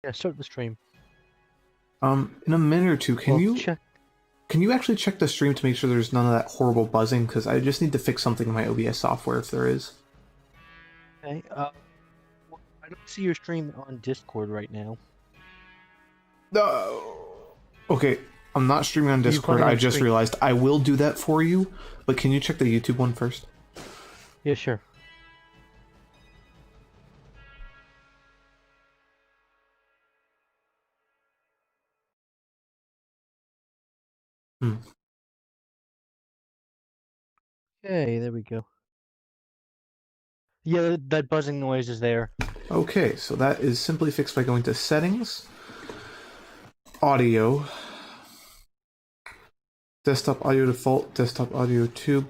Yeah, start the stream. In a minute or two, Well, check. can you actually check the stream to make sure there's none of that horrible buzzing? Because I just need to fix something in my OBS software if there is. Okay. Well, I don't see your stream on Discord right now. No. Okay, I'm not streaming on Are you Discord. planning I on just stream? realized I will do that for you, but can you check the YouTube one first? Yeah, sure. Hmm. Okay, there we go. Yeah, that buzzing noise is there. Okay, so that is simply fixed by going to Settings, Audio, Desktop Audio Default, Desktop Audio Tube.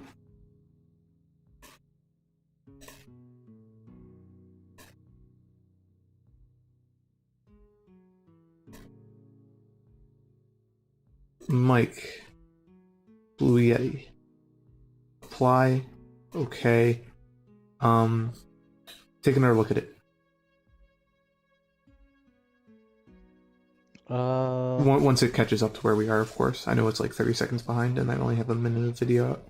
Mic, Blue Yeti. Apply, okay. Take another look at it. Once it catches up to where we are, of course. I know it's like 30 seconds behind, and I only have a minute of video out.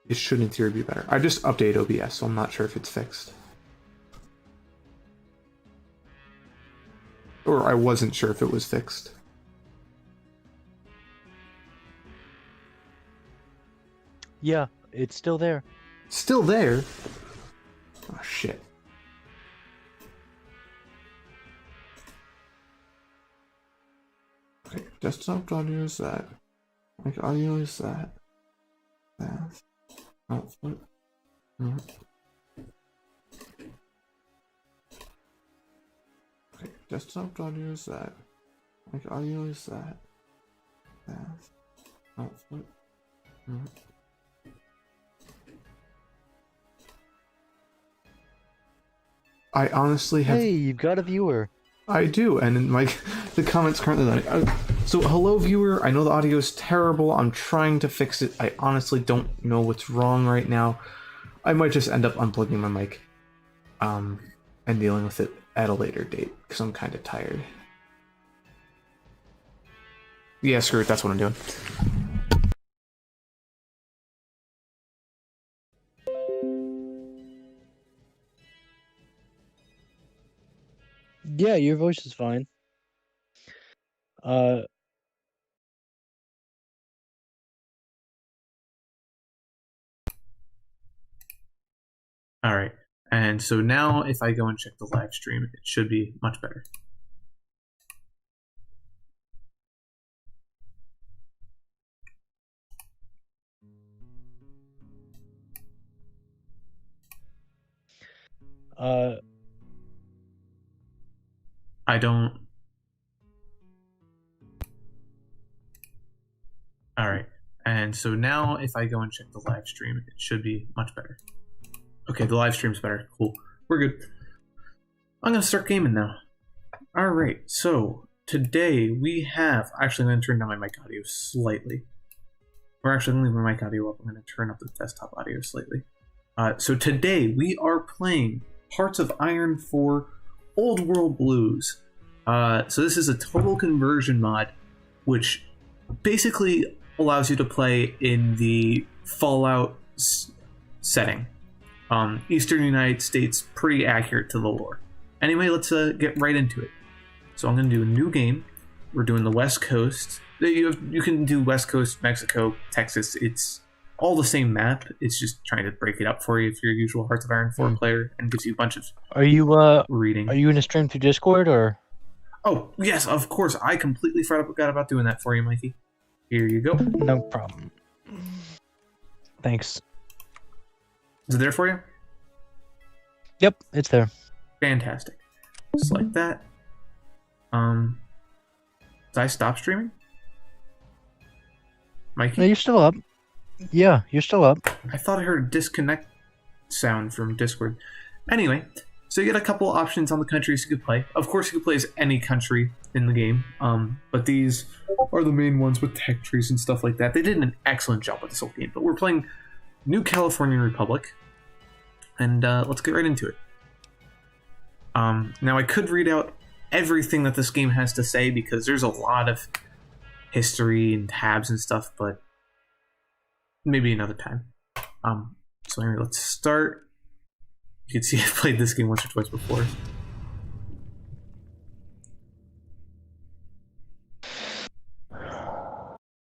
It should, in theory, be better. I just updated OBS, so I'm not sure if it's fixed. Or I wasn't sure if it was fixed. Yeah, it's still there. Still there? Oh, shit. Okay, desktop audio is that. Like, audio is that. That. Output. Okay, desktop audio is that. Like, audio is that. That. Output. I honestly have. Hey, you've got a viewer. I do, and in my the comments currently like, so hello viewer, I know the audio is terrible, I'm trying to fix it, I honestly don't know what's wrong right now. I might just end up unplugging my mic and dealing with it at a later date, because I'm kind of tired. Yeah, screw it, that's what I'm doing. Yeah, your voice is fine. Alright, and so now if I go and check the live stream, it should be much better. I don't. Alright, and so now if I go and check the live stream, it should be much better. Okay, the live stream's better. Cool. We're good. I'm gonna start gaming now. Alright, so today we have. Actually, I'm gonna turn down my mic audio slightly. Or actually, I'm gonna leave my mic audio up. I'm gonna turn up the desktop audio slightly. So today we are playing Hearts of Iron 4 Old World Blues. So this is a total conversion mod, which basically allows you to play in the Fallout setting. Eastern United States, pretty accurate to the lore. Anyway, let's get right into it. So I'm going to do a new game. We're doing the West Coast. You can do West Coast, Mexico, Texas. It's all the same map. It's just trying to break it up for you if you're a usual Hearts of Iron 4 player, and gives you a bunch of reading. Are you in a stream through Discord or? Oh yes, of course. I completely forgot about doing that for you, Mikey. Here you go. No problem. Thanks. Is it there for you? Yep, it's there. Fantastic. Just like that. Did I stop streaming? Mikey? No, you're still up. Yeah, you're still up. I thought I heard a disconnect sound from Discord. Anyway, so you get a couple options on the countries you could play. Of course, you could play as any country in the game, but these are the main ones with tech trees and stuff like that. They did an excellent job with this whole game, but we're playing New California Republic, and let's get right into it. Now I could read out everything that this game has to say because there's a lot of history and tabs and stuff, but maybe another time. So anyway, let's start. You can see I've played this game once or twice before.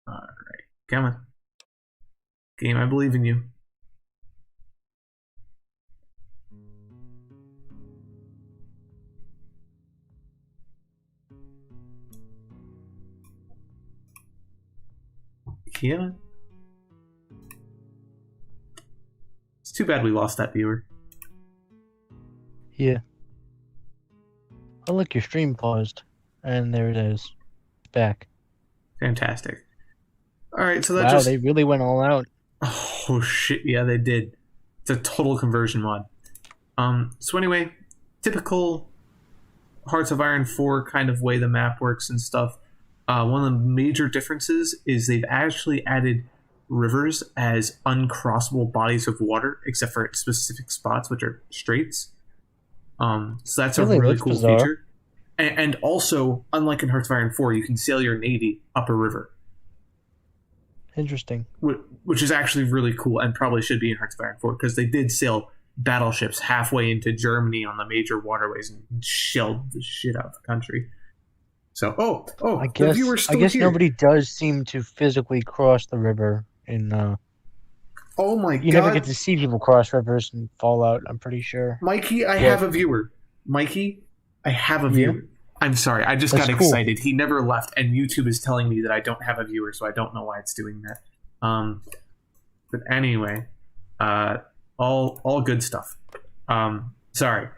Alright, come on. Game, I believe in you. Yeah. It's too bad we lost that viewer. Yeah. Oh, look, your stream paused. And there it is. Back. Fantastic. Alright, so that wow, they really went all out. Oh shit, yeah, they did. It's a total conversion mod. So anyway, typical Hearts of Iron 4 kind of way the map works and stuff. One of the major differences is they've actually added rivers as uncrossable bodies of water, except for specific spots, which are straits. So that's a really cool feature. And also, unlike in Hearts of Iron 4, you can sail your navy up a river. Interesting. Which is actually really cool and probably should be in Hearts of Iron 4 because they did sail battleships halfway into Germany on the major waterways and shelled the shit out of the country. So, I guess, here. Nobody does seem to physically cross the river in, oh my god. You never get to see people cross rivers in Fallout, I'm pretty sure. Mikey, I have a viewer. Mikey, I have a viewer. Yeah. I'm sorry, I just got excited. He never left, and YouTube is telling me that I don't have a viewer, so I don't know why it's doing that. But anyway, all good stuff. Sorry.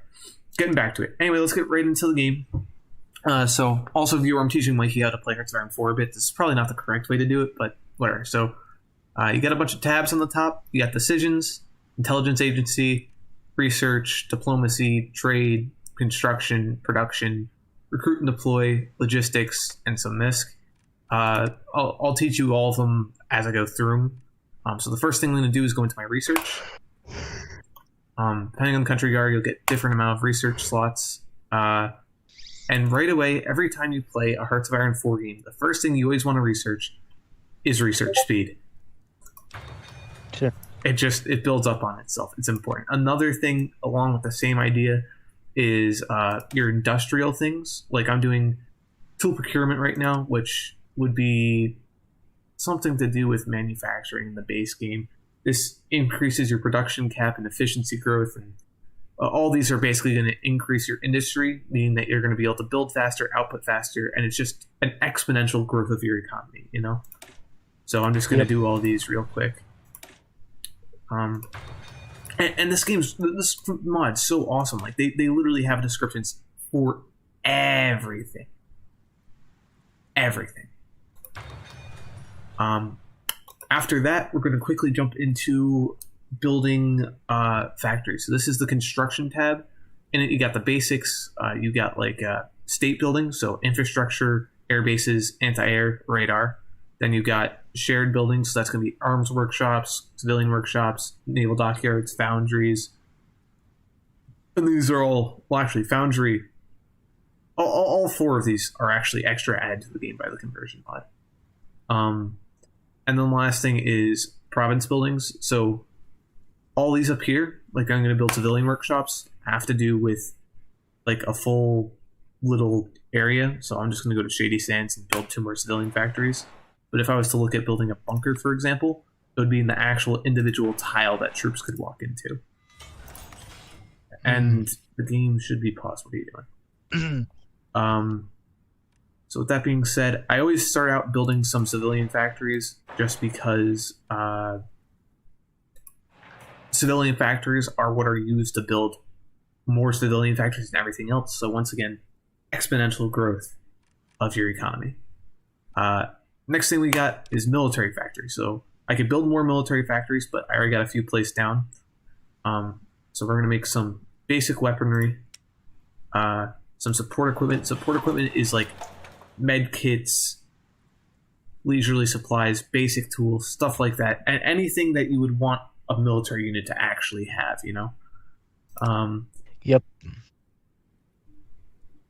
Getting back to it. Anyway, let's get right into the game. So, also, viewer, I'm teaching Mikey how to play Hearts of Iron 4 a bit. This is probably not the correct way to do it, but whatever. So, you got a bunch of tabs on the top. You got decisions, intelligence agency, research, diplomacy, trade, construction, production, recruit and deploy, logistics, and some MISC. I'll teach you all of them as I go through them. So the first thing I'm going to do is go into my research. Depending on the country you are, you'll get different amount of research slots. And right away, every time you play a Hearts of Iron 4 game, the first thing you always want to research is research speed. Sure. It builds up on itself. It's important. Another thing along with the same idea is your industrial things. Like I'm doing tool procurement right now, which would be something to do with manufacturing in the base game. This increases your production cap and efficiency growth, and all these are basically going to increase your industry, meaning that you're going to be able to build faster, output faster, and it's just an exponential growth of your economy, you know? So I'm just going to do all these real quick. And this mod's so awesome. Like they literally have descriptions for everything. Everything. After that, we're going to quickly jump into building factories. So this is the construction tab. In it, you got the basics. You got like state buildings, so infrastructure, air bases, anti-air, radar. Then you've got shared buildings, so that's going to be arms workshops, civilian workshops, naval dockyards, foundries. And these are all, well, actually, foundry. All four of these are actually extra added to the game by the conversion mod. And then the last thing is province buildings. So all these up here, like I'm going to build civilian workshops, have to do with like a full little area. So I'm just going to go to Shady Sands and build 2 more civilian factories. But if I was to look at building a bunker, for example, it would be in the actual individual tile that troops could walk into. And the game should be paused. What are you doing? So with that being said, I always start out building some civilian factories just because civilian factories are what are used to build more civilian factories than everything else. So once again, exponential growth of your economy. Next thing we got is military factories. So I could build more military factories, but I already got a few placed down. So we're going to make some basic weaponry, some support equipment. Support equipment is like med kits, leisurely supplies, basic tools, stuff like that. And anything that you would want a military unit to actually have, you know? Um, Yep.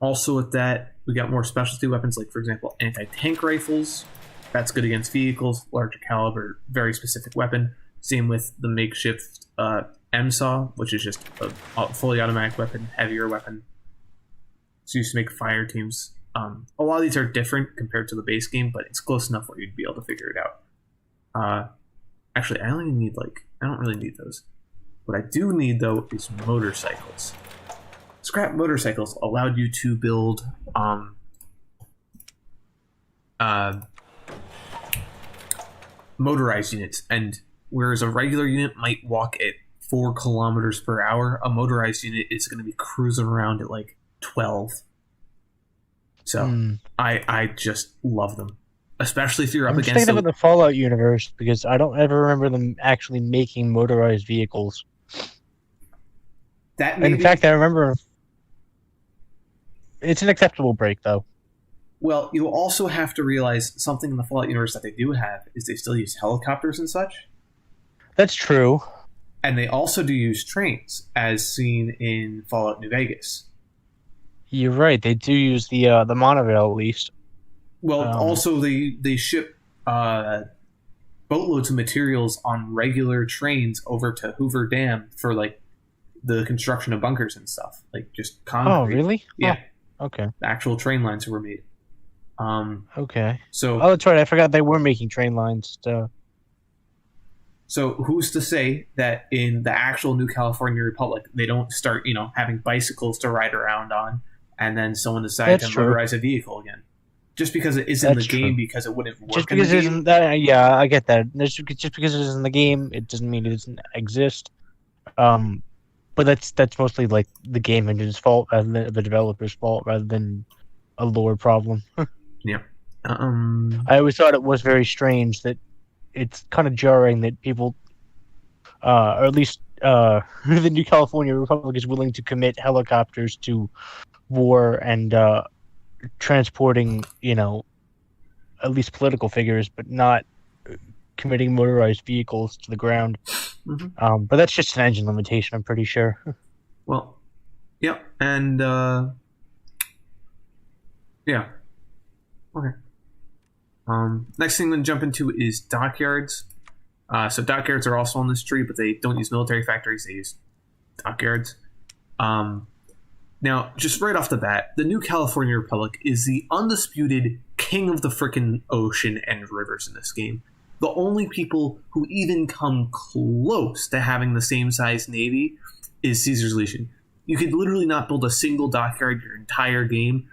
Also with that, we got more specialty weapons, like for example, anti-tank rifles. That's good against vehicles, larger caliber, very specific weapon. Same with the makeshift MSAW, which is just a fully automatic weapon, heavier weapon. It's used to make fire teams. A lot of these are different compared to the base game, but it's close enough where you'd be able to figure it out. Actually, I only need I don't really need those. What I do need though is motorcycles. Scrap motorcycles allowed you to build motorized units, and whereas a regular unit might walk at 4 kilometers per hour, a motorized unit is going to be cruising around at like 12. So I just love them, especially if you're up I'm just against thinking about the Fallout universe because I don't ever remember them actually making motorized vehicles. that. And in fact, I remember it's an acceptable break, though. Well, you also have to realize something in the Fallout universe that they do have is they still use helicopters and such. That's true. And they also do use trains, as seen in Fallout New Vegas. You're right. They do use the monorail at least. Well, also they ship boatloads of materials on regular trains over to Hoover Dam for like the construction of bunkers and stuff, like just concrete. Oh, really? Yeah. Oh, okay. The actual train lines were made. Okay. So that's right. I forgot they were making train lines. So who's to say that in the actual New California Republic they don't start, having bicycles to ride around on, and then someone decides to motorize a vehicle again, just because it is in the game, because it wouldn't work. Just because it isn't that, yeah, I get that. Just because it is in the game, it doesn't mean it doesn't exist. But that's mostly like the game engine's fault, rather than the developer's fault, rather than a lore problem. Yeah. I always thought it was very strange that it's kind of jarring that people, or at least the New California Republic, is willing to commit helicopters to war and transporting, at least political figures, but not committing motorized vehicles to the ground. Mm-hmm. But that's just an engine limitation, I'm pretty sure. Well, yeah, and yeah. Okay. Next thing I'm going to jump into is dockyards. So dockyards are also on this tree, but they don't use military factories. They use dockyards. Now, just right off the bat, the New California Republic is the undisputed king of the frickin' ocean and rivers in this game. The only people who even come close to having the same size navy is Caesar's Legion. You could literally not build a single dockyard your entire game,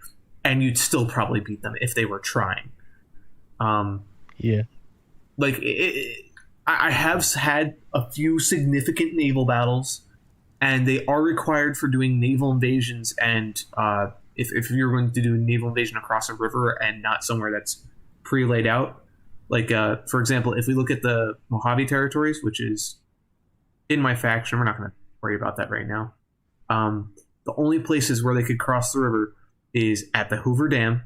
and you'd still probably beat them if they were trying. Yeah. Like, I have had a few significant naval battles, and they are required for doing naval invasions, and if you're going to do a naval invasion across a river and not somewhere that's pre-laid out. Like, for example, if we look at the Mojave territories, which is in my faction, we're not going to worry about that right now. The only places where they could cross the river is at the Hoover Dam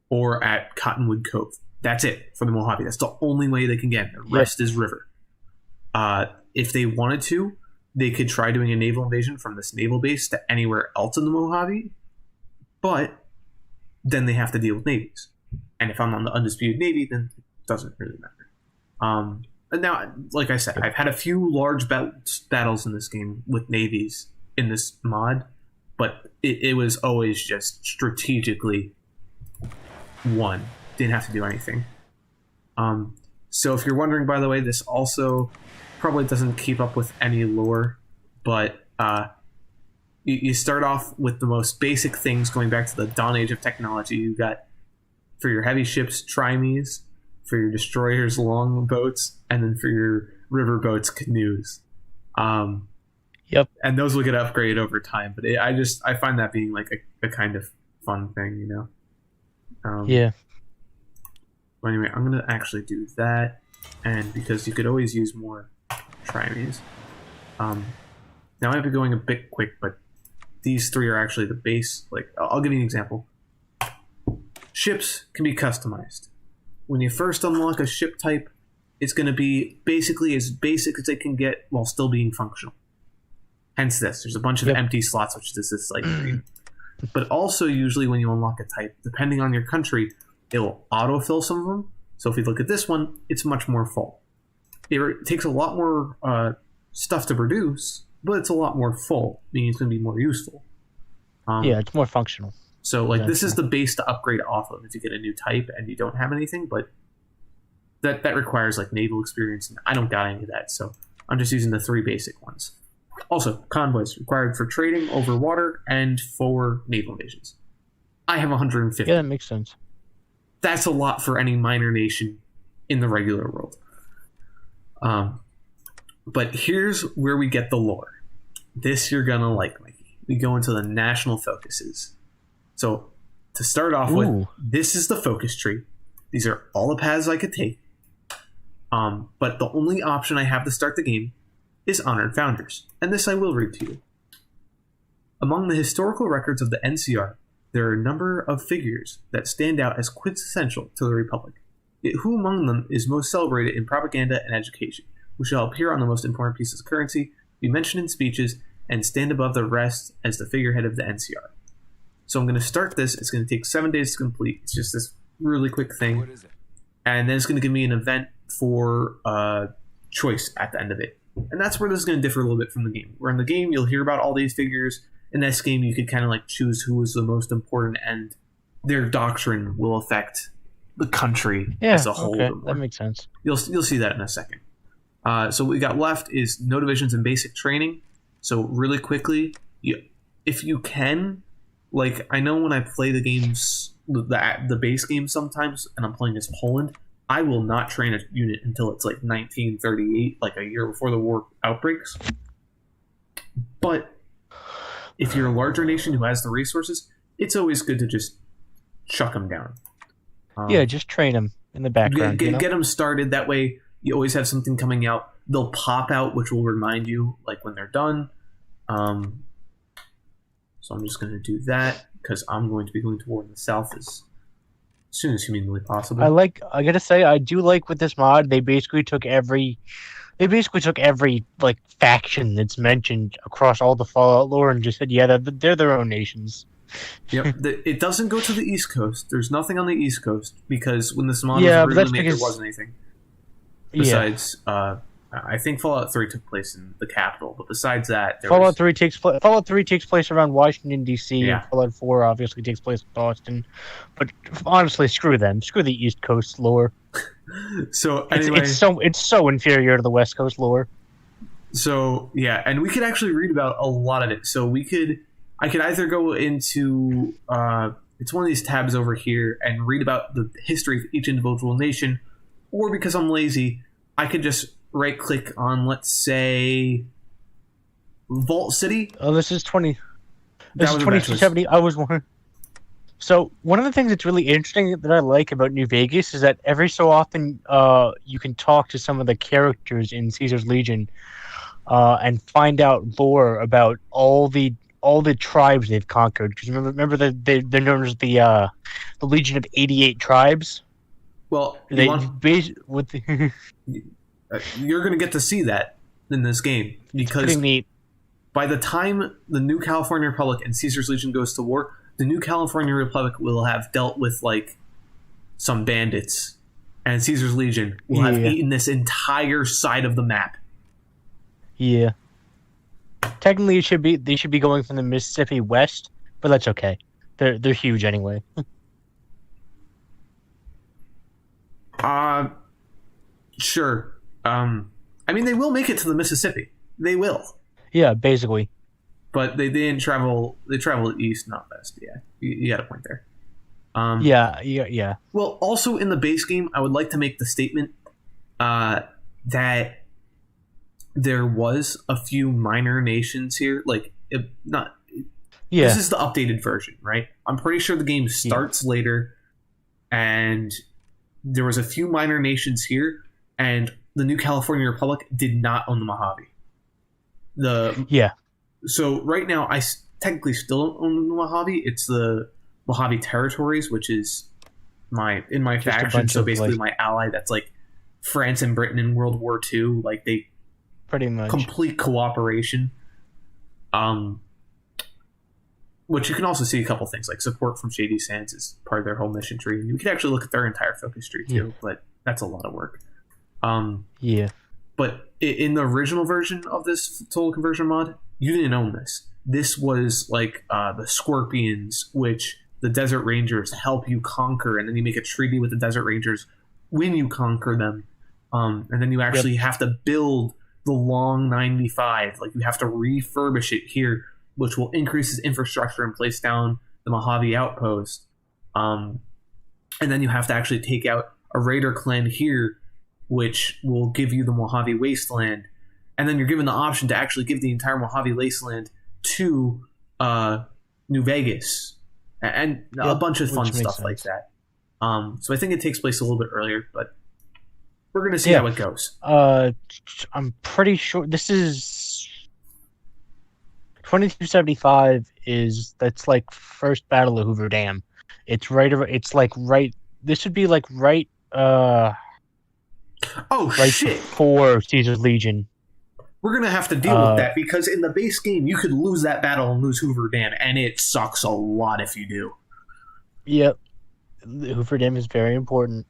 or at Cottonwood Cove. That's it for the Mojave. That's the only way they can get. The rest is river. If they wanted to, they could try doing a naval invasion from this naval base to anywhere else in the Mojave, but then they have to deal with navies. And if I'm on the Undisputed Navy, then it doesn't really matter. And now, like I said, I've had a few large battles in this game with navies in this mod, but it was always just strategically won. Didn't have to do anything. So if you're wondering, by the way, this also probably doesn't keep up with any lore, but you start off with the most basic things going back to the dawn age of technology. You got, for your heavy ships, trimes, for your destroyers, longboats, and then for your river boats, canoes. Yep. And those will get upgraded over time, but I find that being like a kind of fun thing, Yeah. Well, anyway, I'm gonna actually do that, and because you could always use more trimes. Now I might be going a bit quick, but these three are actually the base. Like, I'll give you an example. Ships can be customized. When you first unlock a ship type, it's going to be basically as basic as they can get while still being functional. Hence this. There's a bunch of empty slots, which is this like green. But also, usually when you unlock a type, depending on your country, it will autofill some of them. So if we look at this one, it's much more full. It takes a lot more stuff to produce, but it's a lot more full, meaning it's going to be more useful. It's more functional. So like this is the base to upgrade off of if you get a new type and you don't have anything, but that requires like naval experience, and I don't got any of that, so I'm just using the 3 basic ones. Also, convoys required for trading over water and for naval invasions. I have 150. Yeah, that makes sense. That's a lot for any minor nation in the regular world. But here's where we get the lore. This you're gonna like, Mikey. We go into the national focuses. So to start off with, this is the focus tree. These are all the paths I could take. But the only option I have to start the game is Honored Founders, and this I will read to you. Among the historical records of the NCR, there are a number of figures that stand out as quintessential to the Republic. Yet who among them is most celebrated in propaganda and education, who shall appear on the most important pieces of currency, be mentioned in speeches, and stand above the rest as the figurehead of the NCR? So I'm going to start this. It's going to take 7 days to complete. It's just this really quick thing. What is it? And then it's going to give me an event for choice at the end of it. And that's where this is going to differ a little bit from the game. Where in the game, you'll hear about all these figures. In this game, you could kind of like choose who is the most important, and their doctrine will affect the country as a whole. Okay, that makes sense. You'll see that in a second. So what we got left is no divisions and basic training. So really quickly, if you can, like I know when I play the games, the base game sometimes, and I'm playing as Poland, I will not train a unit until it's like 1938, like a year before the war outbreaks. But if you're a larger nation who has the resources, it's always good to just chuck them down. Just train them in the background. Get them started. That way, you always have something coming out. They'll pop out, which will remind you, like when they're done. So I'm just going to do that because I'm going to be going to war in the south as soon as humanly possible. I gotta say, I do like with this mod. They basically took every like faction that's mentioned across all the Fallout lore and just said, yeah, they're their own nations. Yep. It doesn't go to the East Coast. There's nothing on the East Coast because when this mod was originally made, there wasn't anything. Besides, I think Fallout 3 took place in the capital, but besides that, Fallout 3 takes place around Washington D.C. Yeah. And Fallout 4 obviously takes place in Boston. But honestly, screw them. Screw the East Coast lore. So anyway, it's so inferior to the West Coast lore. So yeah, and we could actually read about a lot of it. So I could either go into it's one of these tabs over here and read about the history of each individual nation, or because I'm lazy, I could just right click on, let's say, Vault City. Oh, this is 2270. I was wondering. So one of the things that's really interesting that I like about New Vegas is that every so often you can talk to some of the characters in Caesar's Legion and find out lore about all the tribes they've conquered. Because remember that they're known as the Legion of 88 tribes. Well, you're going to get to see that in this game because by the time the New California Republic and Caesar's Legion goes to war, the New California Republic will have dealt with like some bandits, and Caesar's Legion will have eaten this entire side of the map. Yeah. Technically, they should be going from the Mississippi west, but that's okay. They're huge anyway. Sure. I mean, they will make it to the Mississippi. They will. Yeah, basically. But they didn't travel. They traveled east, not west. Yeah, you got a point there. Yeah. Well, also in the base game, I would like to make the statement that there was a few minor nations here. Like, this is the updated version, right? I'm pretty sure the game starts later, and there was a few minor nations here, and the New California Republic did not own the Mojave. So right now, I technically still don't own the Mojave. It's the Mojave Territories, which is my faction. So basically, my ally. That's like France and Britain in World War II. Like they pretty much complete cooperation. Which you can also see a couple things, like support from Shady Sands is part of their whole mission tree. And you can actually look at their entire focus tree too, but that's a lot of work. But in the original version of this total conversion mod, you didn't own this. This was like the Scorpions, which the Desert Rangers help you conquer, and then you make a treaty with the Desert Rangers when you conquer them. And then you actually have to build the Long 95. Like, you have to refurbish it here, which will increase its infrastructure and place down the Mojave Outpost. And then you have to actually take out a Raider clan here, which will give you the Mojave Wasteland. And then you're given the option to actually give the entire Mojave Wasteland to New Vegas. And a bunch of fun stuff like that. So I think it takes place a little bit earlier, but we're going to see how it goes. I'm pretty sure this is 2275 that's like first Battle of Hoover Dam. It's this would be like right shit. Before Caesar's Legion. We're going to have to deal with that, because in the base game, you could lose that battle and lose Hoover Dam, and it sucks a lot if you do. Yep. The Hoover Dam is very important.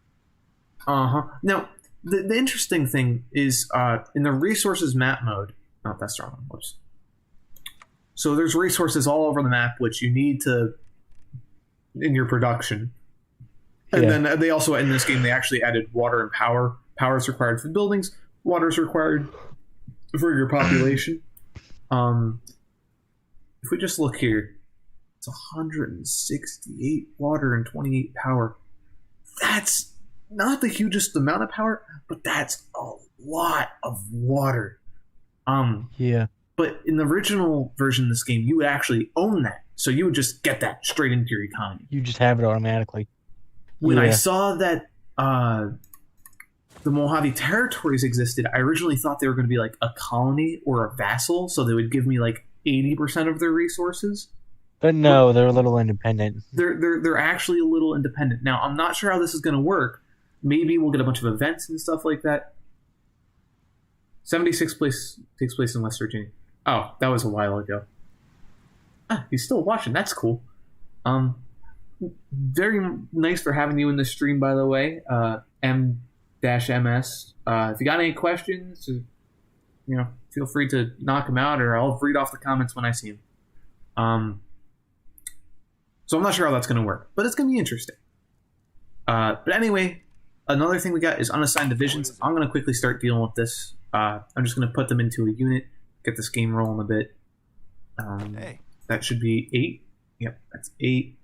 Now, the interesting thing is, in the resources map mode... Oh, that's the wrong one. Whoops. So there's resources all over the map, which you need to... in your production. And then they also, in this game, they actually added water and power. Power is required for buildings. Water is required for your population. If we just look here, it's 168 water and 28 power. That's not the hugest amount of power, but that's a lot of water. But in the original version of this game, you would actually own that. So you would just get that straight into your economy. You just have it automatically. When I saw that the Mojave territories existed, I originally thought they were going to be like a colony or a vassal, so they would give me like 80% of their resources. But no, they're a little independent. They're actually a little independent. Now, I'm not sure how this is going to work. Maybe we'll get a bunch of events and stuff like that. 76 takes place in West Virginia. Oh, that was a while ago. He's still watching. That's cool. Very nice for having you in the stream, by the way. M-MS. If you got any questions, feel free to knock them out, or I'll read off the comments when I see them. So I'm not sure how that's going to work, but it's going to be interesting. But anyway, another thing we got is unassigned divisions. I'm going to quickly start dealing with this. I'm just going to put them into a unit, get this game rolling a bit. That should be 8. Yep, that's 8.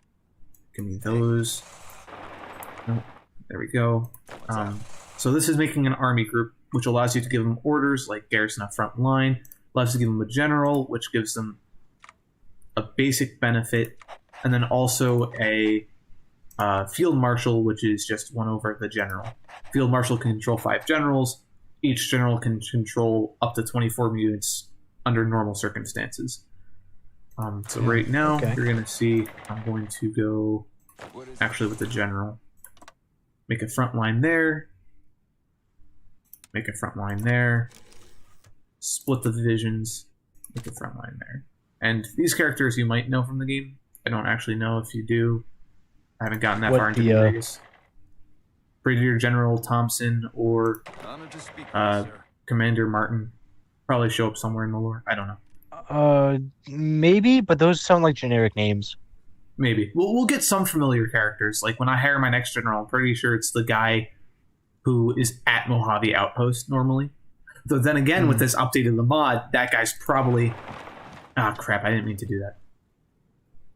Give me those. Nope. There we go. So this is making an army group, which allows you to give them orders like garrison up front line. Allows you to give them a general, which gives them a basic benefit, and then also a field marshal, which is just one over the general. Field marshal can control 5 generals. Each general can control up to 24 units under normal circumstances. So right now, you're going to see I'm going to go actually with the general. Make a front line there. Make a front line there. Split the divisions. Make a front line there. And these characters you might know from the game. I don't actually know if you do. I haven't gotten that far into the Vegas. Brigadier General Thompson or Commander Martin probably show up somewhere in the lore. I don't know. Maybe, but those sound like generic names. Maybe. We'll get some familiar characters. Like, when I hire my next general, I'm pretty sure it's the guy who is at Mojave Outpost normally. Though then again, with this update of the mod, that guy's probably... Ah, crap, I didn't mean to do that.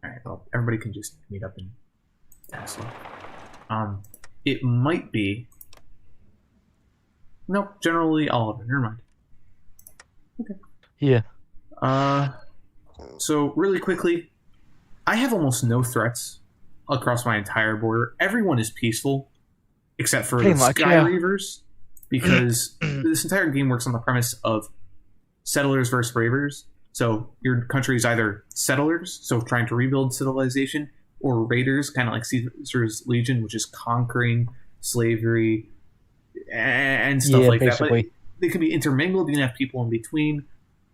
Alright, well, everybody can just meet up in Tesla. It might be... Nope, generally Oliver. Never mind. Okay. Yeah. So, really quickly, I have almost no threats across my entire border. Everyone is peaceful, except for the Sky Reavers, because this entire game works on the premise of settlers versus raiders. So your country is either settlers, so trying to rebuild civilization, or raiders, kind of like Caesar's Legion, which is conquering slavery and stuff like basically. That. But they can be intermingled. You can have people in between,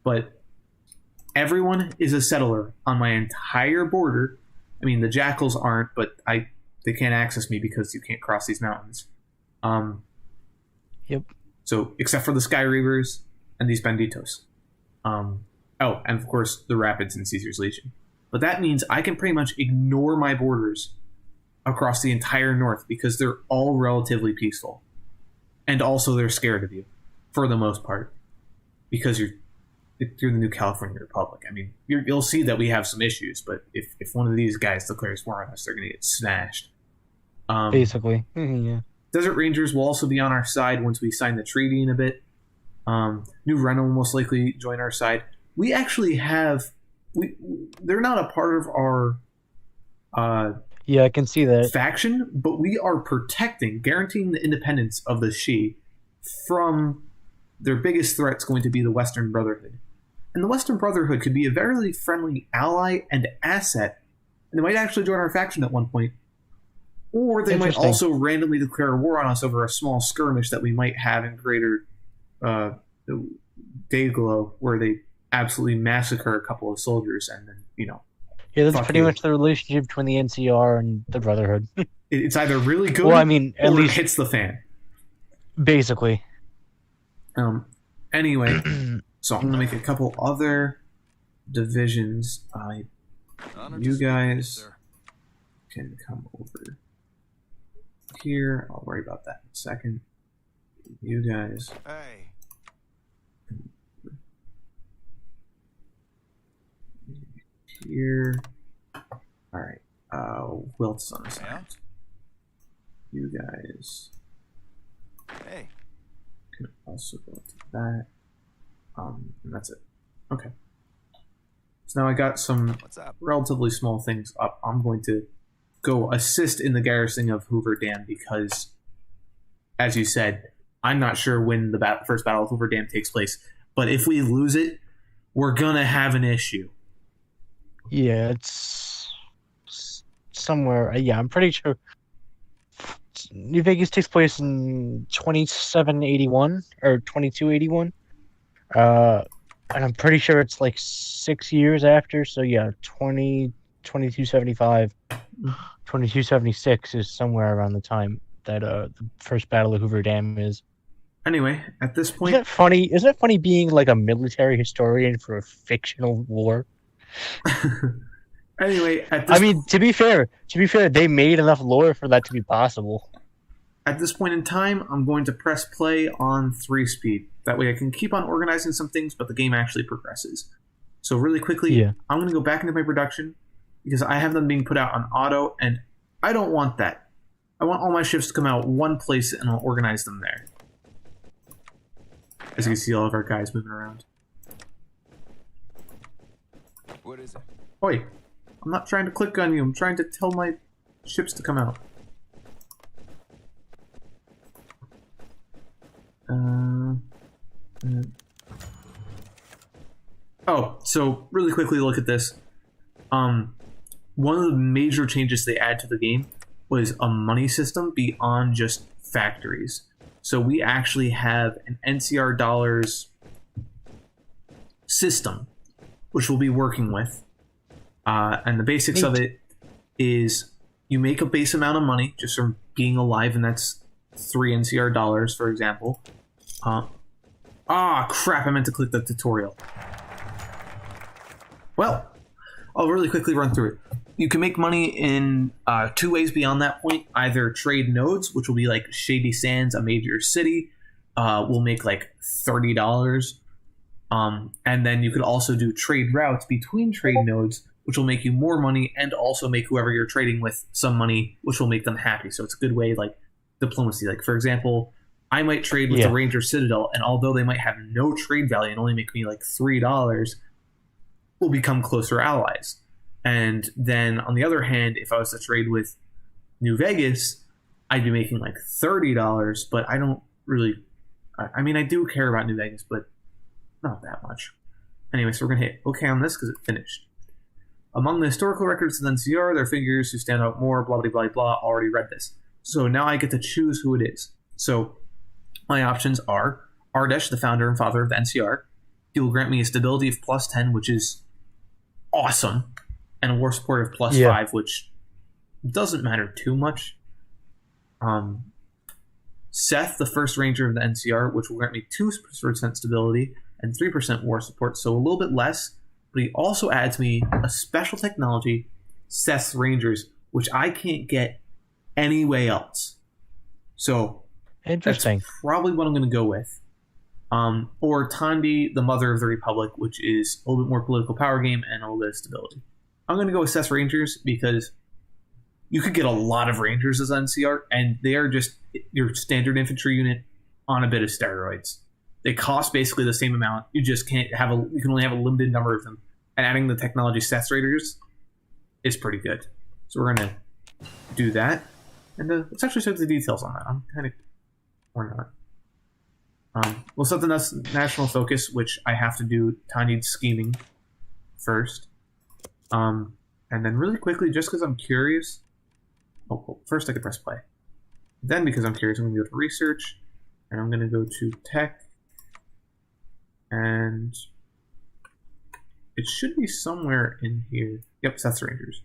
but everyone is a settler on my entire border. I mean, the jackals aren't, but they can't access me because you can't cross these mountains. Yep. So, except for the Sky Reavers and these Banditos. And of course, the Rapids and Caesar's Legion. But that means I can pretty much ignore my borders across the entire north because they're all relatively peaceful. And also they're scared of you, for the most part. Because you're the New California Republic. I mean, you'll see that we have some issues, but if one of these guys declares war on us, they're going to get smashed. Basically. Yeah. Desert Rangers will also be on our side once we sign the treaty in a bit. New Reno will most likely join our side. We actually have... they're not a part of our... yeah, I can see that. faction, but we are guaranteeing the independence of the Shi from their biggest threat's going to be the Western Brotherhood. And the Western Brotherhood could be a very friendly ally and asset, and they might actually join our faction at one point. Or they might also randomly declare war on us over a small skirmish that we might have in Greater Dayglow, where they absolutely massacre a couple of soldiers and then, Yeah, that's pretty much the relationship between the NCR and the Brotherhood. It's either really good well, I mean, at or least it hits the fan. Basically. Anyway, so I'm going to make a couple other divisions. You guys can come over here. I'll worry about that in a second. You guys. Hey. Here. Alright. Wilt's on his side. You guys Hey. can also go to that. And that's it. Okay. So now I got some What's up? relatively small things up. I'm going to go assist in the garrisoning of Hoover Dam because, as you said, I'm not sure when the first Battle of Hoover Dam takes place. But if we lose it, we're gonna have an issue. Yeah, it's somewhere. Yeah, I'm pretty sure New Vegas takes place in 2781 or 2281. And I'm pretty sure it's like 6 years after. So yeah, 2275, 2276 is somewhere around the time that the first Battle of Hoover Dam is. Anyway, at this point, Isn't it funny? Isn't it funny being like a military historian for a fictional war? Anyway, at this I mean, to be fair, they made enough lore for that to be possible. At this point in time, I'm going to press play on 3-speed. That way I can keep on organizing some things, but the game actually progresses. So really quickly, I'm going to go back into my production because I have them being put out on auto, and I don't want that. I want all my ships to come out one place, and I'll organize them there. As you can see, all of our guys moving around. What is it? Oi, I'm not trying to click on you. I'm trying to tell my ships to come out. Oh, so really quickly look at this. One of the major changes they add to the game was a money system beyond just factories. So we actually have an NCR dollars system, which we'll be working with. And the basics of it is you make a base amount of money just from being alive, and that's 3 NCR dollars, for example. Crap, I meant to click the tutorial. Well, I'll really quickly run through it. You can make money in 2 ways beyond that point. Either trade nodes, which will be like Shady Sands, a major city, will make like $30. And then you could also do trade routes between trade nodes, which will make you more money and also make whoever you're trading with some money, which will make them happy. So it's a good way, like diplomacy. Like, for example, I might trade with the Ranger Citadel, and although they might have no trade value and only make me like $3, we'll become closer allies. And then on the other hand, if I was to trade with New Vegas, I'd be making like $30, but I don't really... I mean, I do care about New Vegas, but not that much. Anyway, so we're going to hit OK on this because it finished. Among the historical records of NCR, there are figures who stand out more, blah, blah, blah, blah. Already read this. So now I get to choose who it is. So my options are Ardesh, the founder and father of the NCR. He will grant me a stability of +10, which is awesome, and a war support of plus Yeah. 5, which doesn't matter too much. Seth, the first ranger of the NCR, which will grant me 2% stability and 3% war support, so a little bit less, but he also adds me a special technology, Seth's Rangers, which I can't get anyway else. So Interesting. that's probably what I'm going to go with. Or Tandi, the Mother of the Republic, which is a little bit more political power game and a little bit of stability. I'm going to go with Seth's Rangers because you could get a lot of Rangers as NCR, and they are just your standard infantry unit on a bit of steroids. They cost basically the same amount. You just can't have you can only have a limited number of them. And adding the technology Seth's Raiders is pretty good. So we're going to do that. And let's actually check the details on that. I'm kind of... or not. We'll set the national focus, which I have to do tiny scheming first. And then really quickly, just because I'm curious... Oh, cool. First I could press play. Then, because I'm curious, I'm going to go to research. And I'm going to go to tech. And it should be somewhere in here. Yep, Seth's Rangers.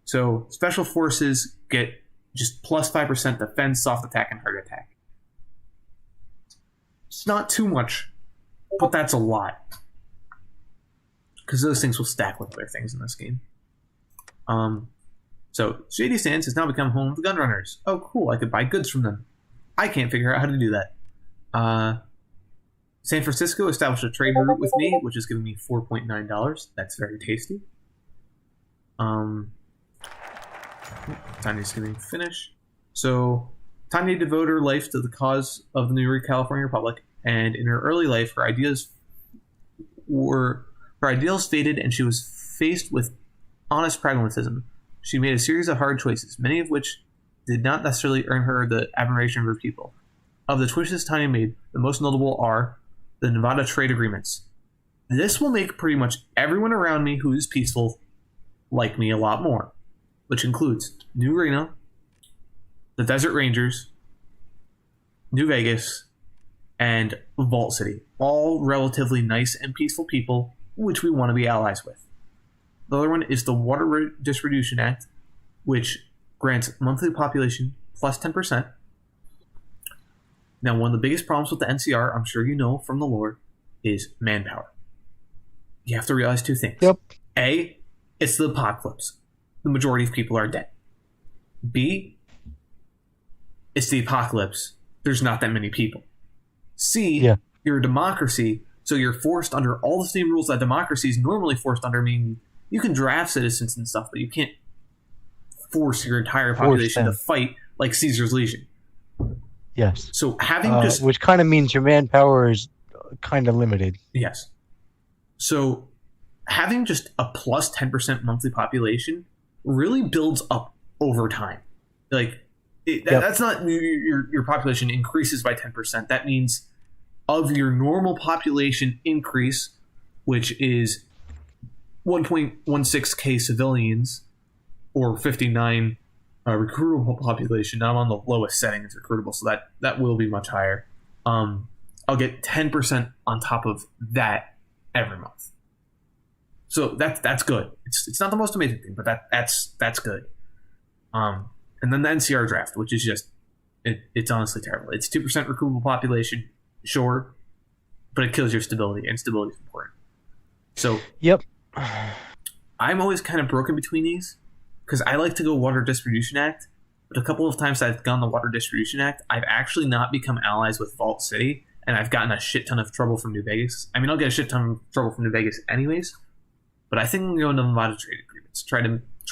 So special forces get just plus 5% defense, soft attack, and hard attack. It's not too much, but that's a lot. Because those things will stack with other things in this game. So Shady Sands has now become home of the Gunrunners. Oh, cool, I could buy goods from them. I can't figure out how to do that. San Francisco established a trade route with me, which is giving me $4.9. That's very tasty. Tanya's giving finish. So Tanya devoted her life to the cause of the new California Republic, and in her early life, her ideals faded, and she was faced with honest pragmatism. She made a series of hard choices, many of which did not necessarily earn her the admiration of her people. Of the choices Tanya made, the most notable are the Nevada trade agreements. This will make pretty much everyone around me who is peaceful like me a lot more, which includes New Reno, the Desert Rangers, New Vegas, and Vault City. All relatively nice and peaceful people, which we want to be allies with. The other one is the Water Distribution Act, which grants monthly population plus 10%. Now, one of the biggest problems with the NCR, I'm sure you know from the lore, is manpower. You have to realize two things. Yep. A, it's the apocalypse. The majority of people are dead. B, it's the apocalypse. There's not that many people. C, you're a democracy, so you're forced under all the same rules that democracy is normally forced under, meaning you can draft citizens and stuff, but you can't force your entire population to fight like Caesar's Legion. Yes. So having which kind of means your manpower is kind of limited. Yes. So having just a plus 10% monthly population really builds up over time. Like that's not your population increases by 10%. That means of your normal population increase, which is 1.16k civilians or 59 recruitable population. Now I'm on the lowest setting as recruitable, so that will be much higher. I'll get 10% on top of that every month. So that's good. It's not the most amazing thing, but that's good. And then the NCR draft, which is just it's honestly terrible. It's 2% recruitable population, sure, but it kills your stability, and stability is important. So yep, I'm always kind of broken between these because I like to go Water Distribution Act, but a couple of times I've gone the Water Distribution Act, I've actually not become allies with Vault City, and I've gotten a shit ton of trouble from New Vegas. I mean, I'll get a shit ton of trouble from New Vegas anyways, but I think I'm going to Nevada trade agreements, try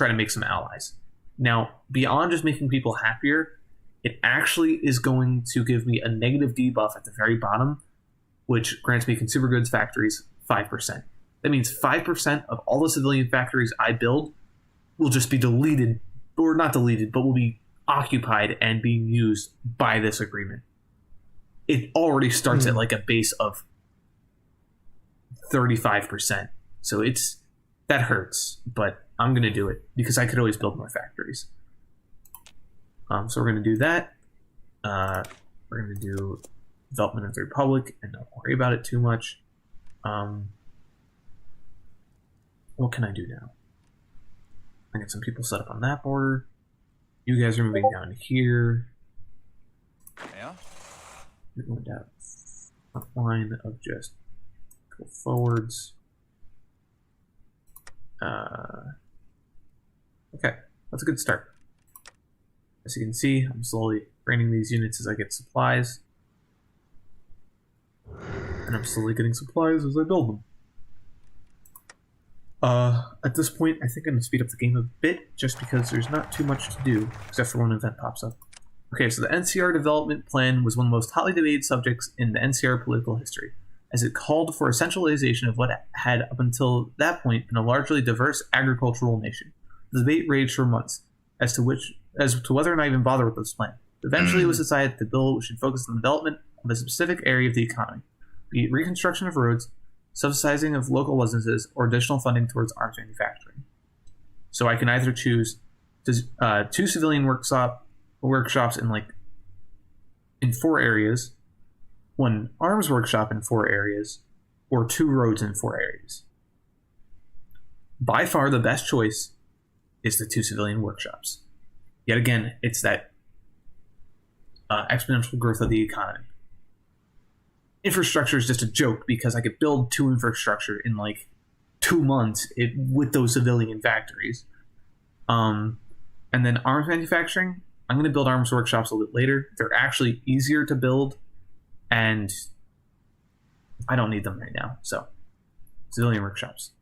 to make some allies. Now, beyond just making people happier, it actually is going to give me a negative debuff at the very bottom, which grants me consumer goods factories 5%. That means 5% of all the civilian factories I build will just be deleted, or not deleted, but will be occupied and being used by this agreement. It already starts at like a base of 35%. So that hurts, but I'm going to do it because I could always build more factories. So we're going to do that. We're going to do development of the Republic and not worry about it too much. what can I do now? I get some people set up on that border. You guys are moving down here. Yeah? You're going down a line of just go forwards. Okay, that's a good start. As you can see, I'm slowly training these units as I get supplies. And I'm slowly getting supplies as I build them. At this point, I think I'm going to speed up the game a bit, just because there's not too much to do, except for when an event pops up. Okay, so the NCR development plan was one of the most hotly debated subjects in the NCR political history, as it called for a centralization of what had up until that point been a largely diverse agricultural nation. The debate raged for months as to whether or not even bother with this plan. Eventually, it was decided that the bill should focus on the development of a specific area of the economy, be it reconstruction of roads, subsidizing of local businesses, or additional funding towards arms manufacturing. So I can either choose 2 civilian workshops in 4 areas, 1 arms workshop in 4 areas, or 2 roads in 4 areas. By far, the best choice is the 2 civilian workshops. Yet again, it's that exponential growth of the economy. Infrastructure is just a joke because I could build 2 infrastructure in 2 months with those civilian factories. And then arms manufacturing, I'm going to build arms workshops a little bit later. They're actually easier to build, and I don't need them right now. So, civilian workshops.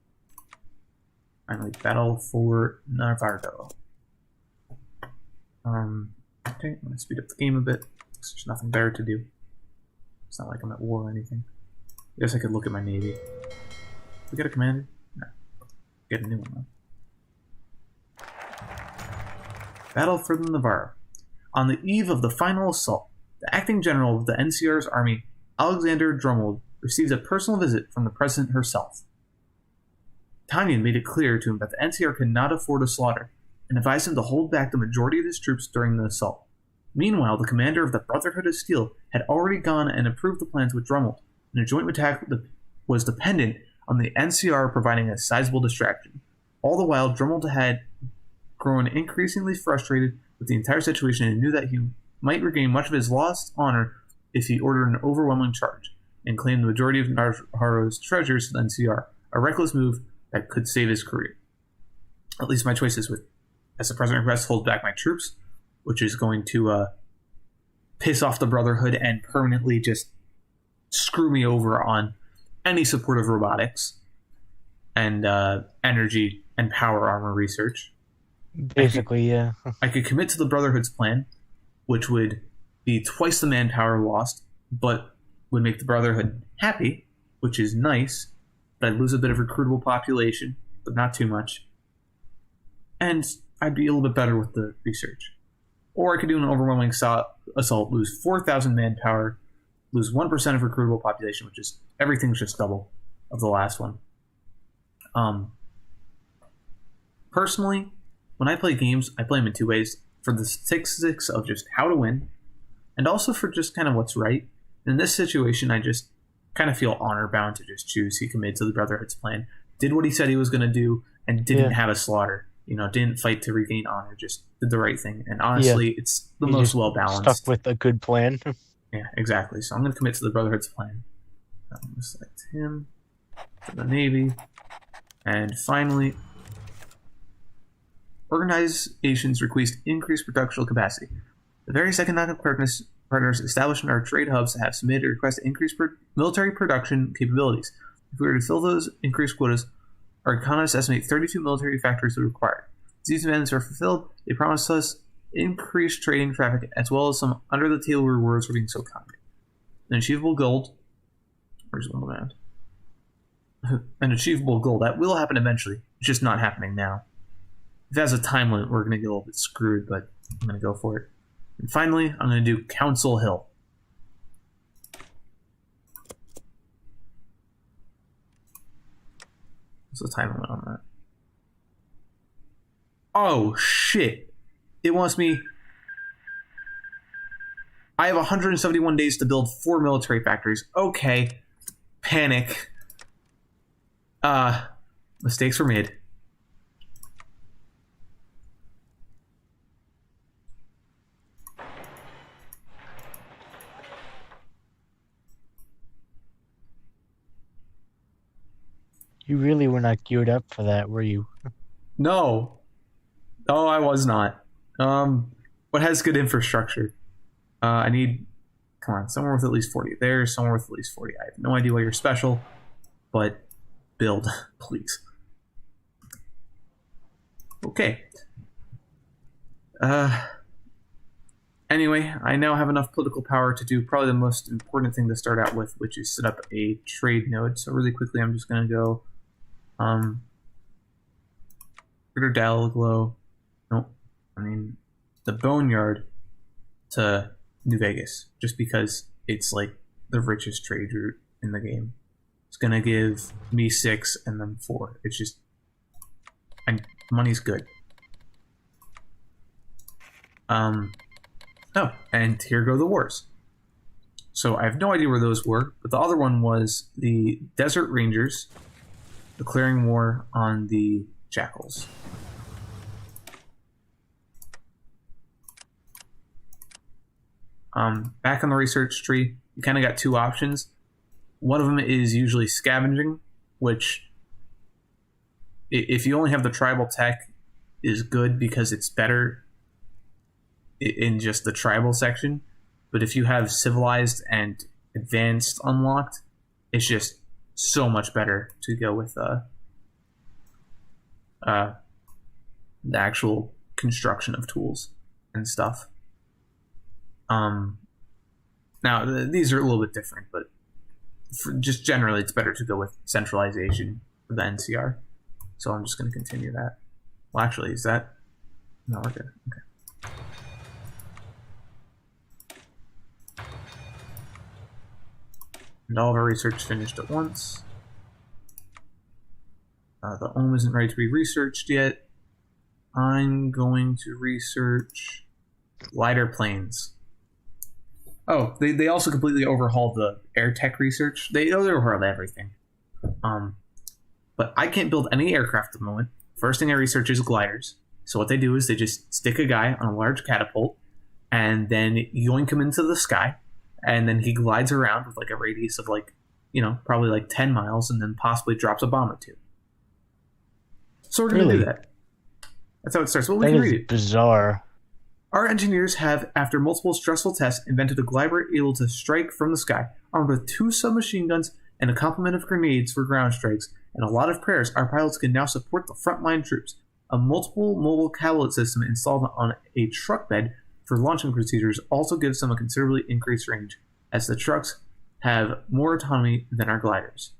Finally, battle for Navarro. Okay, I'm going to speed up the game a bit. There's nothing better to do. It's not like I'm at war or anything. I guess I could look at my navy. We got a commander? No. Get a new one, though. Battle for the Navarro. On the eve of the final assault, the acting general of the NCR's army, Alexander Drummond, receives a personal visit from the president herself. Tanyan made it clear to him that the NCR could not afford a slaughter, and advised him to hold back the majority of his troops during the assault. Meanwhile, the commander of the Brotherhood of Steel had already gone and approved the plans with Drummond, and a joint attack was dependent on the NCR providing a sizable distraction. All the while, Drummond had grown increasingly frustrated with the entire situation and knew that he might regain much of his lost honor if he ordered an overwhelming charge and claimed the majority of Navarro's treasures to the NCR, a reckless move that could save his career. At least my choice is with, as the president requests, hold back my troops, which is going to piss off the Brotherhood and permanently just screw me over on any support of robotics and energy and power armor research. Basically, yeah. I could commit to the Brotherhood's plan, which would be twice the manpower lost, but would make the Brotherhood happy, which is nice, but I'd lose a bit of recruitable population, but not too much. And I'd be a little bit better with the research. Or I could do an overwhelming assault, lose 4,000 manpower, lose 1% of recruitable population, which is everything's just double of the last one. Personally, when I play games, I play them in 2 ways. For the statistics of just how to win, and also for just kind of what's right. In this situation, I just kind of feel honor bound to just choose. He committed to the Brotherhood's plan, did what he said he was going to do, and didn't have a slaughter. Didn't fight to regain honor, just did the right thing. And honestly, it's the most well-balanced. Stuck with a good plan. Yeah, exactly. So I'm going to commit to the Brotherhood's plan. I'm going to select him for the Navy. And finally, organizations request increased production capacity. The various economic partners established in our trade hubs have submitted a request to increase military production capabilities. If we were to fill those increased quotas, our economists estimate 32 military factories are required. If these demands are fulfilled, they promise us increased trading traffic as well as some under-the-table rewards for being so kind. An achievable goal. Where's one around? An achievable goal. That will happen eventually. It's just not happening now. If it has a time limit, we're going to get a little bit screwed, but I'm going to go for it. And finally, I'm going to do Council Hill. What's the time limit on that? Oh, shit. It wants me... I have 171 days to build 4 military factories. Okay. Panic. Mistakes were made. You really were not geared up for that, were you? No. No, I was not. What has good infrastructure? I need, come on, somewhere with at least 40. There's somewhere with at least 40. I have no idea why you're special, but build, please. Okay. Anyway, I now have enough political power to do probably the most important thing to start out with, which is set up a trade node. So really quickly, I'm just going to go Greater Dalglow. Nope. I mean, the Boneyard to New Vegas, just because it's like the richest trade route in the game. It's going to give me 6 and then 4. It's just, money's good. Oh, and here go the wars. So I have no idea where those were, but the other one was the Desert Rangers declaring war on the Jackals. Back on the research tree, you kind of got 2 options. One of them is usually scavenging, which, if you only have the tribal tech, is good because it's better in just the tribal section. But if you have civilized and advanced unlocked, it's just so much better to go with the actual construction of tools and stuff. Now these are a little bit different, but just generally it's better to go with centralization for the NCR. So I'm just going to continue that. Well, actually, is that? No, we're good. Okay. And all of our research finished at once. The Ohm isn't ready to be researched yet. I'm going to research glider planes. Oh, they also completely overhauled the air tech research. They overhauled everything. But I can't build any aircraft at the moment. First thing I research is gliders. So what they do is they just stick a guy on a large catapult and then yoink him into the sky. And then he glides around with like a radius of like, probably like 10 miles and then possibly drops a bomb or 2. So we're going to do that. That's how it starts. Well, we can read it. Bizarre. Our engineers have, after multiple stressful tests, invented a glider able to strike from the sky. Armed with 2 submachine guns and a complement of grenades for ground strikes, and a lot of prayers, our pilots can now support the frontline troops. A multiple mobile catapult system installed on a truck bed for launching procedures also gives them a considerably increased range, as the trucks have more autonomy than our gliders.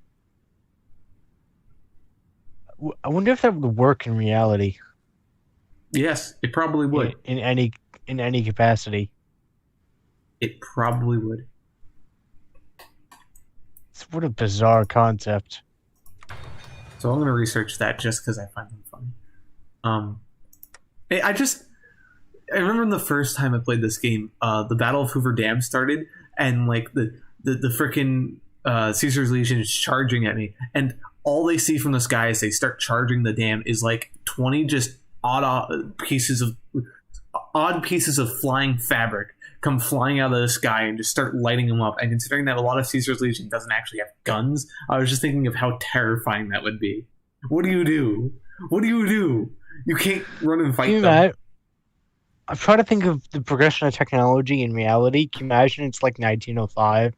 I wonder if that would work in reality. Yes, it probably would. In any capacity. It probably would. What a bizarre concept. So I'm going to research that just because I find them funny. I remember the first time I played this game, the Battle of Hoover Dam started, and like the frickin' Caesar's Legion is charging at me, and all they see from the sky as they start charging the dam is like 20 just odd pieces of flying fabric come flying out of the sky and just start lighting them up. And considering that a lot of Caesar's Legion doesn't actually have guns, I was just thinking of how terrifying that would be. What do you do? What do you do? You can't run and fight them. I'm trying to think of the progression of technology in reality. Can you imagine it's like 1905,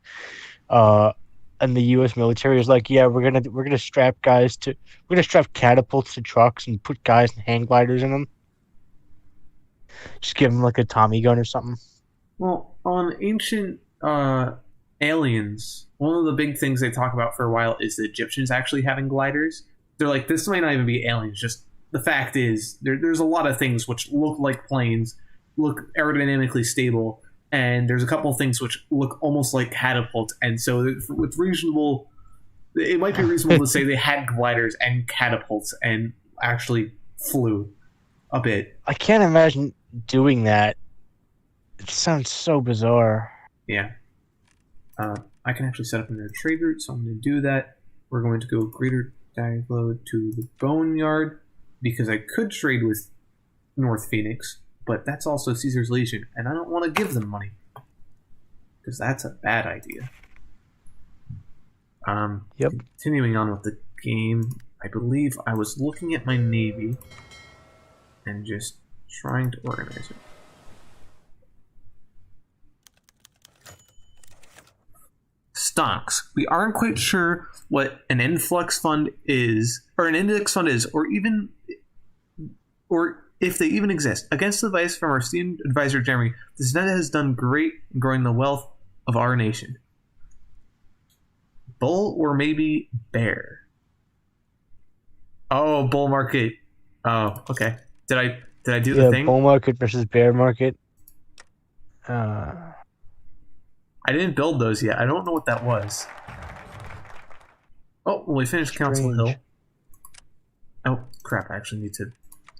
and the U.S. military is like, yeah, we're gonna strap catapults to trucks and put guys in hang gliders in them. Just give them like a Tommy gun or something. Well, on Ancient Aliens, one of the big things they talk about for a while is the Egyptians actually having gliders. They're like, this might not even be aliens, just the fact is there's a lot of things which look like planes, look aerodynamically stable, and there's a couple of things which look almost like catapults, and so it might be reasonable to say they had gliders and catapults and actually flew a bit. I can't imagine doing that. It sounds so bizarre. Yeah. I can actually set up another trade route, so I'm going to do that. We're going to go Greater Skyload to the Boneyard because I could trade with North Phoenix, but that's also Caesar's Legion, and I don't want to give them money because that's a bad idea. Yep. Continuing on with the game, I believe I was looking at my navy and just trying to organize it. Stocks. We aren't quite sure what an influx fund is, or an index fund is, or if they even exist. Against advice from our esteemed advisor Jeremy, the Senate has done great in growing the wealth of our nation. Bull or maybe bear? Oh, bull market. Oh, okay. Did I do the thing? Bull market versus bear market. I didn't build those yet. I don't know what that was. Oh, well, we finished Council Hill. Oh, crap. I actually need to...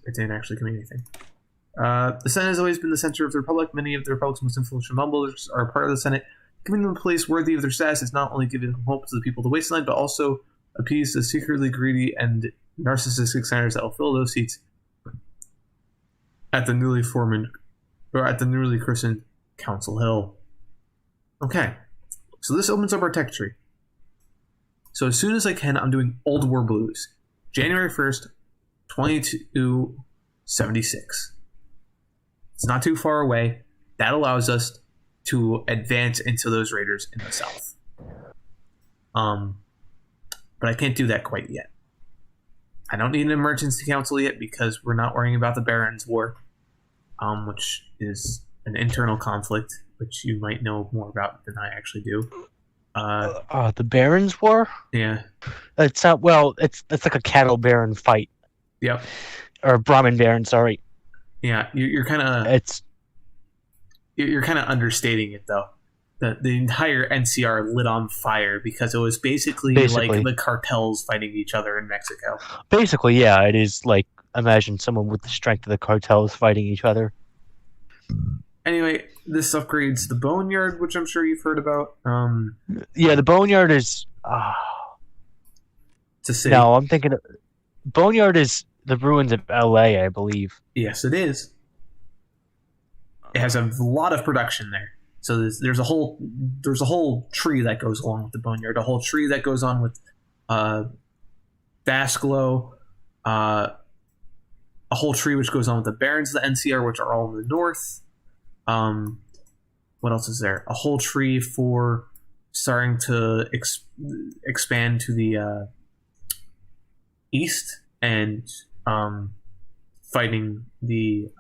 It didn't actually give me anything. The Senate has always been the center of the Republic. Many of the Republic's most influential members are a part of the Senate. Giving them a place worthy of their status is not only giving hope to the people of the wasteland, but also appease the secretly greedy and narcissistic senators that will fill those seats at the newly christened Council Hill. Okay, so this opens up our tech tree. So as soon as I can, I'm doing Old War Blues. January 1st, 2276. It's not too far away. That allows us to advance into those raiders in the south. But I can't do that quite yet. I don't need an emergency council yet because we're not worrying about the Barons' War, which is an internal conflict, which you might know more about than I actually do. The Barons' War? Yeah. It's not, well, it's like a cattle baron fight. Yep. Or Brahmin baron, sorry. Yeah, you're kind of... You're kind of understating it, though. The entire NCR lit on fire because it was basically like the cartels fighting each other in Mexico. Basically, yeah, it is like, imagine someone with the strength of the cartels fighting each other. Anyway, this upgrades the Boneyard, which I'm sure you've heard about. Yeah, the Boneyard is... It's a city. No, I'm thinking... Boneyard is the ruins of LA, I believe. Yes, it is. It has a lot of production there. So there's a whole tree that goes along with the Boneyard. A whole tree that goes on with Vascalo. A whole tree which goes on with the Barons of the NCR, which are all in the north. What else is there? A whole tree for starting to expand to the east and fighting the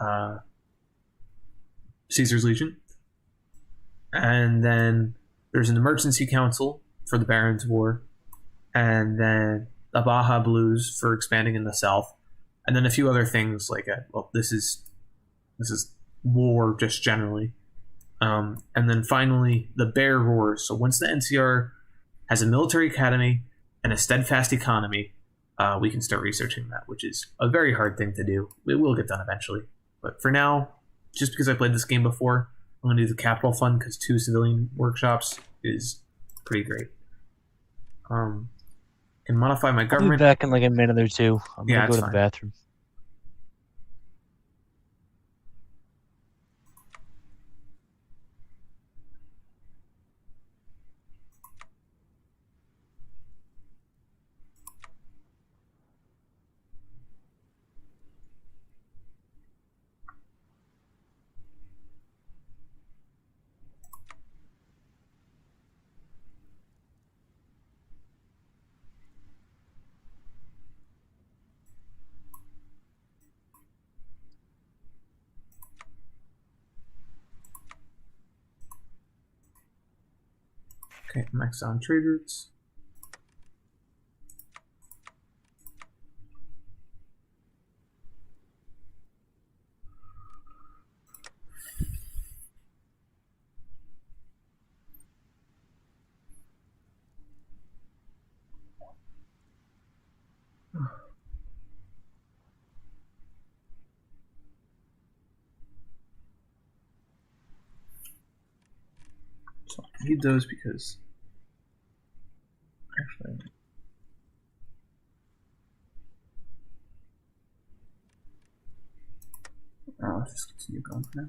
Caesar's Legion. And then there's an emergency council for the Barons' War, and then the Baja Blues for expanding in the south, and then a few other things like this is war just generally, and then finally the Bear Wars. So once the NCR has a military academy and a steadfast economy, we can start researching that, which is a very hard thing to do. It will get done eventually, but for now, just because I played this game before, I'm going to do the Capital Fund because 2 civilian workshops is pretty great. Can modify my government. I'll be back in like a minute or two. I'm going to go to the bathroom. Okay, max on trade routes. So I need those because actually I'll just continue going for now.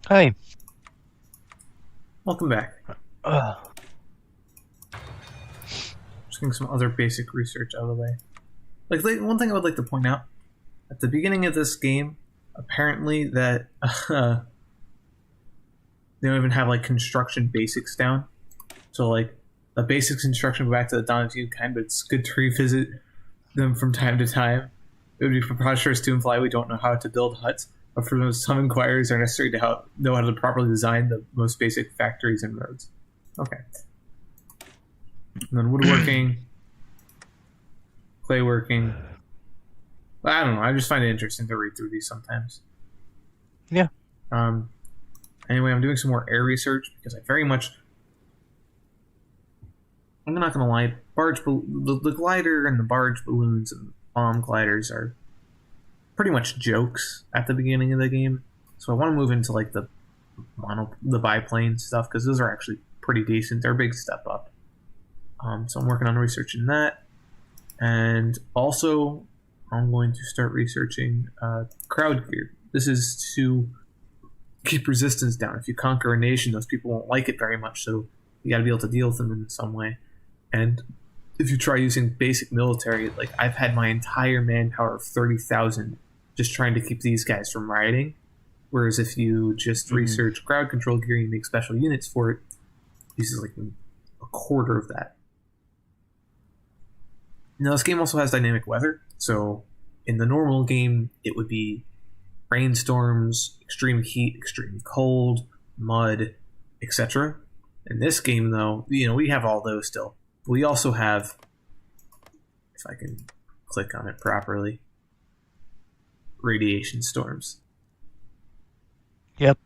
Hey. Welcome back. Just getting some other basic research out of the way. Like one thing I would like to point out at the beginning of this game, apparently that they don't even have like construction basics down. So like the basics construction back to the Dawn of Humankind, but it's good to revisit them from time to time. It would be preposterous to imply we don't know how to build huts, but for some inquiries are necessary to know how to properly design the most basic factories and roads. Okay. And then woodworking, clay working. I don't know. I just find it interesting to read through these sometimes. Yeah. Anyway, I'm doing some more air research because I very much. I'm not going to lie. The glider and the barge balloons and bomb gliders are pretty much jokes at the beginning of the game. So I want to move into like the biplane stuff because those are actually pretty decent. They're a big step up. So I'm working on researching that, and also I'm going to start researching crowd gear. This is to keep resistance down. If you conquer a nation, those people won't like it very much, so you got to be able to deal with them in some way. And if you try using basic military, like I've had my entire manpower of 30,000 just trying to keep these guys from rioting. Whereas if you just research crowd control gear and make special units for it, uses like a quarter of that. Now this game also has dynamic weather, so in the normal game it would be rainstorms, extreme heat, extreme cold, mud, etc. In this game though, we have all those still. We also have, if I can click on it properly, radiation storms. Yep.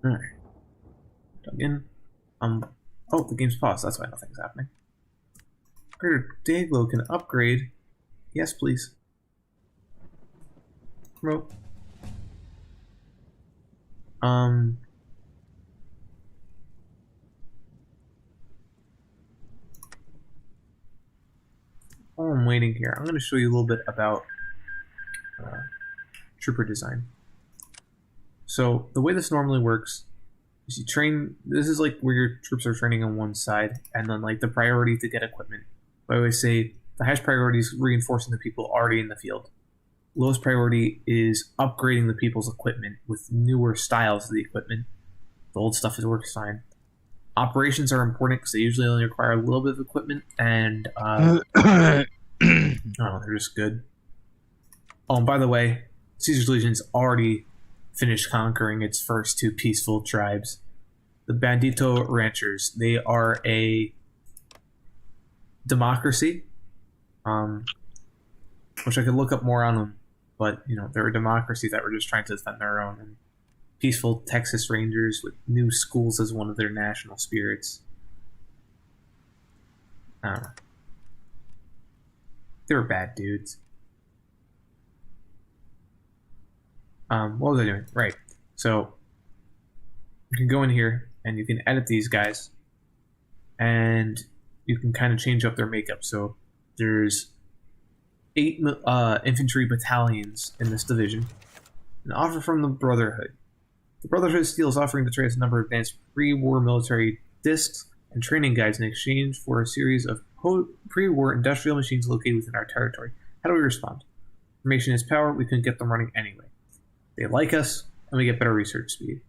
Alright. Dug in. Oh, the game's paused. That's why nothing's happening. Greater Dayglow can upgrade. Yes, please. Promote. While I'm waiting here, I'm going to show you a little bit about trooper design. So the way this normally works is you train. This is like where your troops are training on one side, and then like the priority to get equipment. I always say the highest priority is reinforcing the people already in the field. Lowest priority is upgrading the people's equipment with newer styles of the equipment. The old stuff works fine. Operations are important because they usually only require a little bit of equipment, and they're just good. Oh, and by the way, Caesar's Legion's already finished conquering its first two peaceful tribes. The Bandito Ranchers, they are a democracy, which I could look up more on them, but they're a democracy that were just trying to defend their own. And peaceful Texas Rangers with new schools as one of their national spirits. I don't know. They were bad dudes. What was I doing? Right. So you can go in here and you can edit these guys, and you can kind of change up their makeup. So there's 8 infantry battalions in this division. An offer from the Brotherhood. The Brotherhood steals offering to trade a number of advanced pre-war military discs and training guides in exchange for a series of pre-war industrial machines located within our territory. How do we respond? Information is power. We couldn't get them running anyway. They like us, and we get better research speed.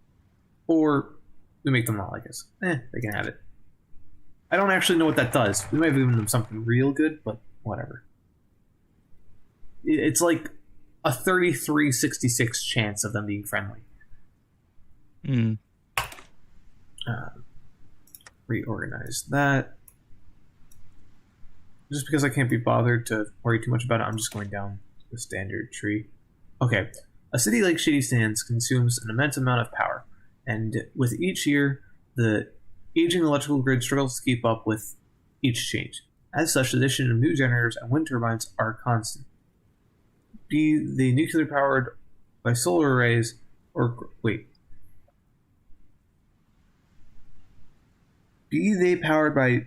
Or we make them not like us. They can have it. I don't actually know what that does. We might have given them something real good, but whatever. It's like a 33-66 chance of them being friendly. Reorganize that. Just because I can't be bothered to worry too much about it, I'm just going down the standard tree. Okay. A city like Shady Sands consumes an immense amount of power, and with each year, the aging electrical grid struggles to keep up with each change. As such, the addition of new generators and wind turbines are constant. Be they nuclear powered by solar arrays or be they powered by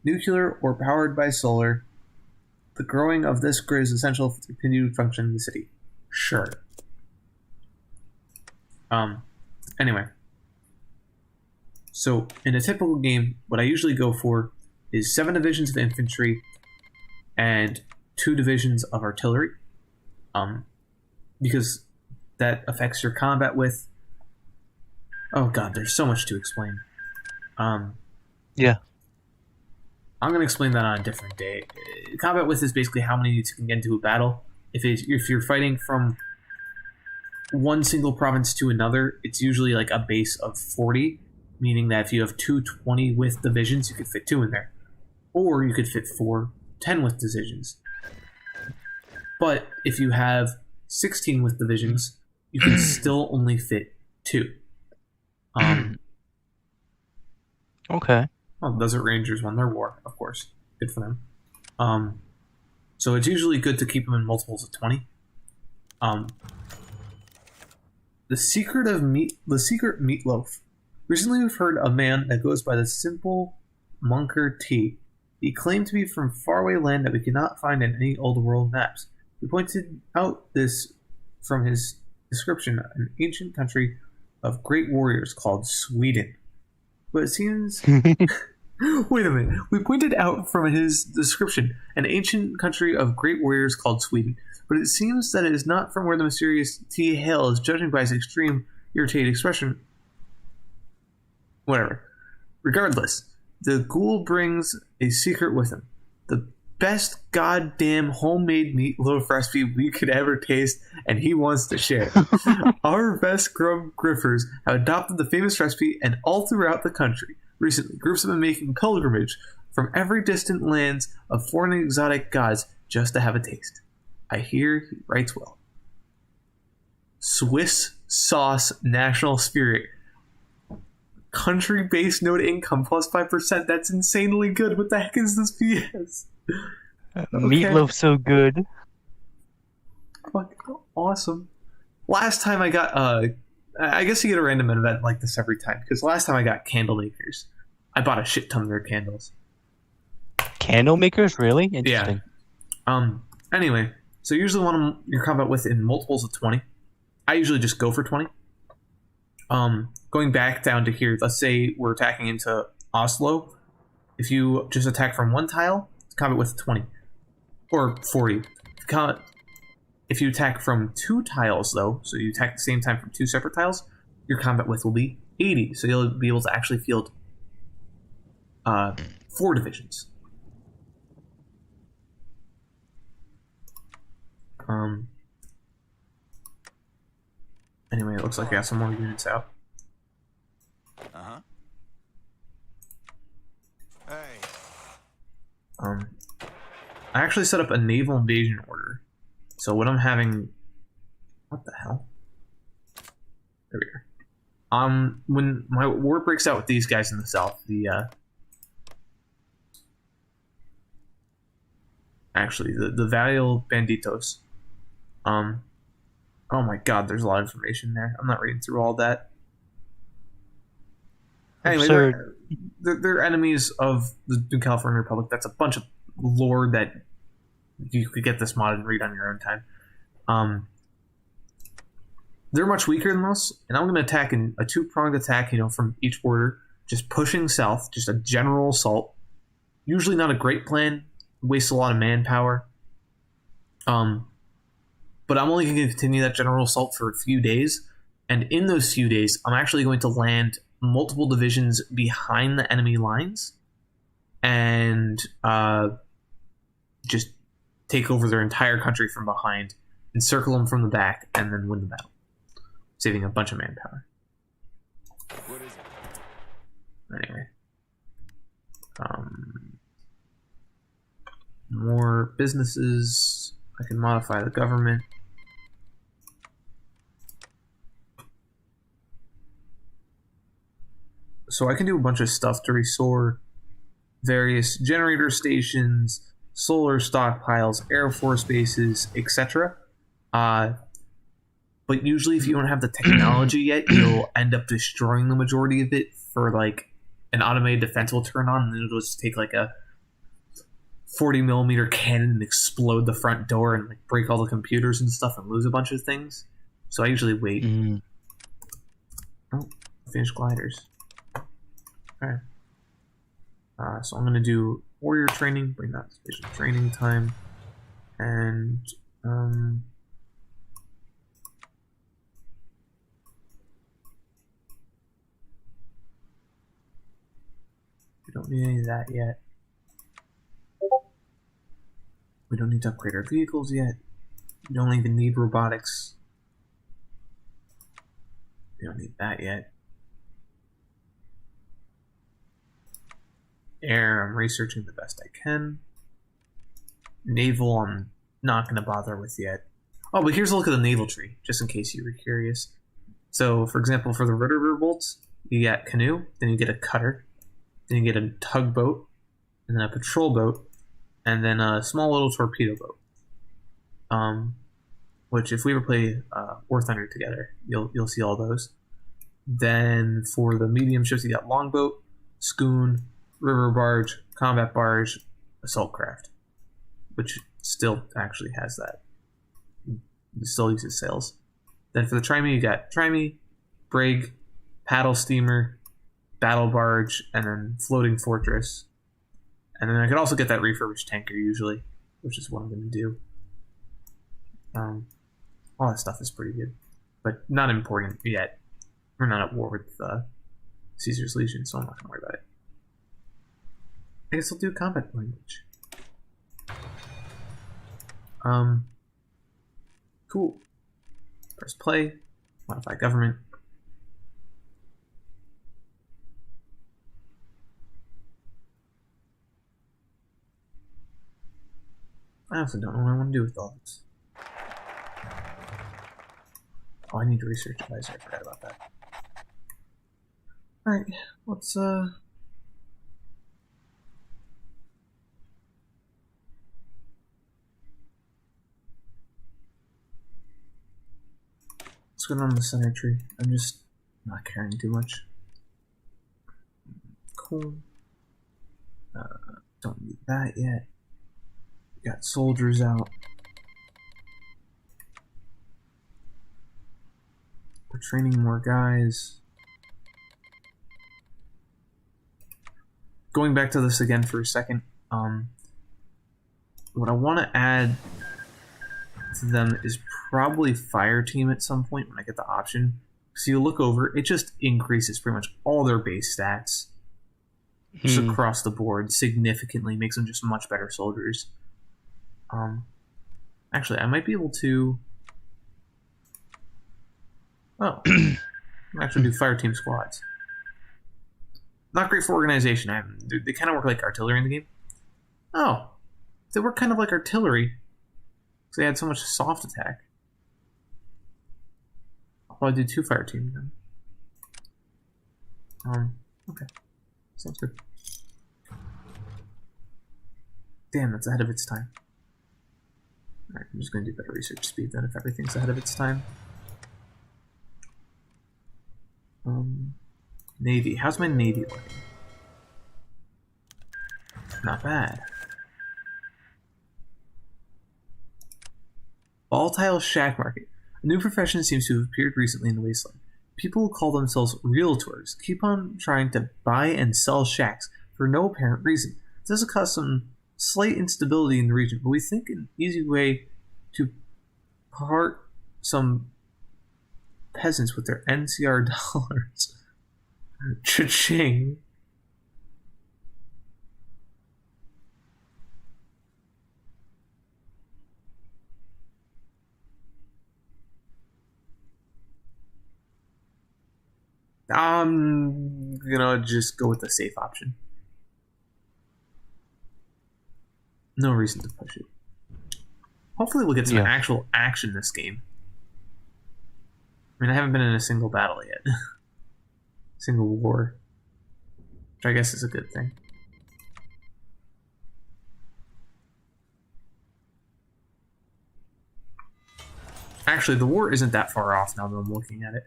nuclear or powered by solar. The growing of this grid is essential for the continued function of the city. Sure. Anyway. So, in a typical game, what I usually go for is 7 divisions of infantry and 2 divisions of artillery. Because that affects your combat width. Oh god, there's so much to explain. Yeah. I'm going to explain that on a different day. Combat width is basically how many units you can get into a battle. If you're fighting from one single province to another, it's usually like a base of 40, meaning that if you have 2 20 width divisions, you could fit 2 in there. Or you could fit 4 10 width divisions. But if you have 16 width divisions, you can still only fit 2. Okay. Well, Desert Rangers won their war, of course. Good for them. So it's usually good to keep them in multiples of 20. The secret meatloaf. Recently, we've heard a man that goes by the simple Munker T. He claimed to be from faraway land that we cannot find in any old world maps. He pointed out this from his description, an ancient country of great warriors called Sweden. But it seems... Wait a minute. We pointed out from his description an ancient country of great warriors called Sweden. But it seems that it is not from where the mysterious T. hails, judging by his extreme irritated expression. Whatever. Regardless, the ghoul brings a secret with him. The best goddamn homemade meatloaf recipe we could ever taste, and he wants to share. Our best grub griffers have adopted the famous recipe, and all throughout the country, recently, groups have been making pilgrimage from every distant lands of foreign and exotic gods just to have a taste. I hear he writes well. Swiss sauce national spirit. Country-based no to income plus 5%. That's insanely good. What the heck is this BS? Okay. Meatloaf so good. Fucking awesome. Last time I got, I guess you get a random event like this every time, because last time I got candle makers. I bought a shit ton of their candles. Candle makers? Really? Interesting. Yeah. Anyway, so you usually want your combat width in multiples of 20. I usually just go for 20. Going back down to here, let's say we're attacking into Oslo. If you just attack from one tile, it's combat width 20. Or 40. If you attack from 2 tiles, though, so you attack at the same time from 2 separate tiles, your combat width will be 80. So you'll be able to actually field 4 divisions. Anyway, it looks like I got some more units out. Uh-huh. Hey. I actually set up a naval invasion order. So what I'm having... What the hell? There we go. When my war breaks out with these guys in the south, the Valle Banditos. Oh my god, there's a lot of information there. I'm not reading through all that. Anyway, they're enemies of the New California Republic. That's a bunch of lore that you could get this mod and read on your own time. They're much weaker than us, and I'm going to attack in a 2-pronged attack, from each border, just pushing south, just a general assault. Usually not a great plan, wastes a lot of manpower. But I'm only going to continue that general assault for a few days, and in those few days, I'm actually going to land multiple divisions behind the enemy lines, and just take over their entire country from behind, encircle them from the back, and then win the battle, saving a bunch of manpower. What is it? Anyway. More businesses. I can modify the government. So I can do a bunch of stuff to restore various generator stations, solar stockpiles, Air Force bases, etc. But usually if you don't have the technology yet, you'll end up destroying the majority of it for an automated defense will turn on, and then it'll just take like a 40mm cannon and explode the front door and like break all the computers and stuff and lose a bunch of things. So I usually wait. Oh, finish gliders. Okay. So I'm gonna do warrior training, bring that to vision training time, and we don't need any of that yet. We don't need to upgrade our vehicles yet. We don't even need robotics. We don't need that yet. Air, I'm researching the best I can. Naval, I'm not going to bother with yet. Oh, but here's a look at the naval tree, just in case you were curious. So, for example, for the rotor bolts, you get canoe, then you get a cutter, then you get a tugboat, and then a patrol boat, and then a small little torpedo boat. Which, if we ever play War Thunder together, you'll see all those. Then for the medium ships, you got longboat, schooner, river barge, combat barge, assault craft, which still actually has that. It still uses sails. Then for the trimmy, you got trimmy, brig, paddle steamer, battle barge, and then floating fortress. And then I could also get that refurbished tanker usually, which is what I'm going to do. All that stuff is pretty good, but not important yet. We're not at war with Caesar's Legion, so I'm not going to worry about it. I guess I'll do combat language. Cool. Press play. Modify government. I also don't know what I want to do with all this. Oh, I need a research advisor. I forgot about that. Alright, let's go down the center tree. I'm just not caring too much. Cool. Don't need that yet. Got soldiers out. We're training more guys. Going back to this again for a second, what I want to add to them is probably fire team at some point when I get the option. So you look over, it just increases pretty much all their base stats just across the board significantly, makes them just much better soldiers. Actually, I might be able to. Oh, actually do fire team squads. Not great for organization. They kind of work like artillery in the game. Oh, they work kind of like artillery because they had so much soft attack. I'll probably do 2 fire teams then. Okay, sounds good. Damn, that's ahead of its time. Alright, I'm just going to do better research speed then if everything's ahead of its time. Navy. How's my Navy looking? Not bad. Volatile shack market. A new profession seems to have appeared recently in the wasteland. People who call themselves realtors keep on trying to buy and sell shacks for no apparent reason. This has caused some slight instability in the region, but we think an easy way to part some peasants with their NCR dollars. Cha-ching. I'm gonna just go with the safe option. No reason to push it. Hopefully we'll get some actual action this game. I mean, I haven't been in a single battle yet. Single war. Which I guess is a good thing. Actually, the war isn't that far off now that I'm looking at it.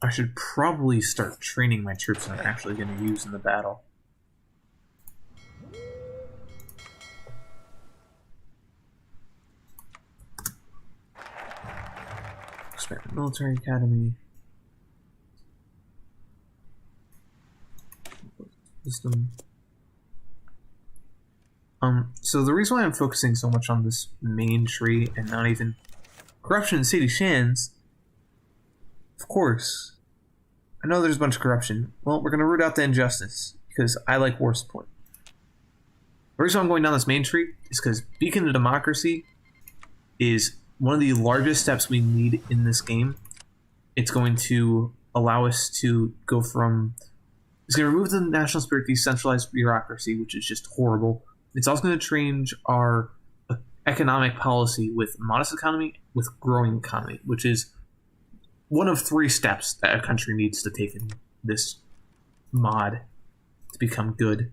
I should probably start training my troops that I'm actually going to use in the battle. Expand the military academy. System. So the reason why I'm focusing so much on this main tree and not even corruption in Sadie Shan's, of course, I know there's a bunch of corruption. Well, we're going to root out the injustice because I like war support. The reason I'm going down this main tree is because Beacon of Democracy is one of the largest steps we need in this game. It's going to allow us to go from... It's going to remove the national spirit decentralized bureaucracy, which is just horrible. It's also going to change our economic policy with modest economy, with growing economy, which is one of 3 steps that a country needs to take in this mod to become good.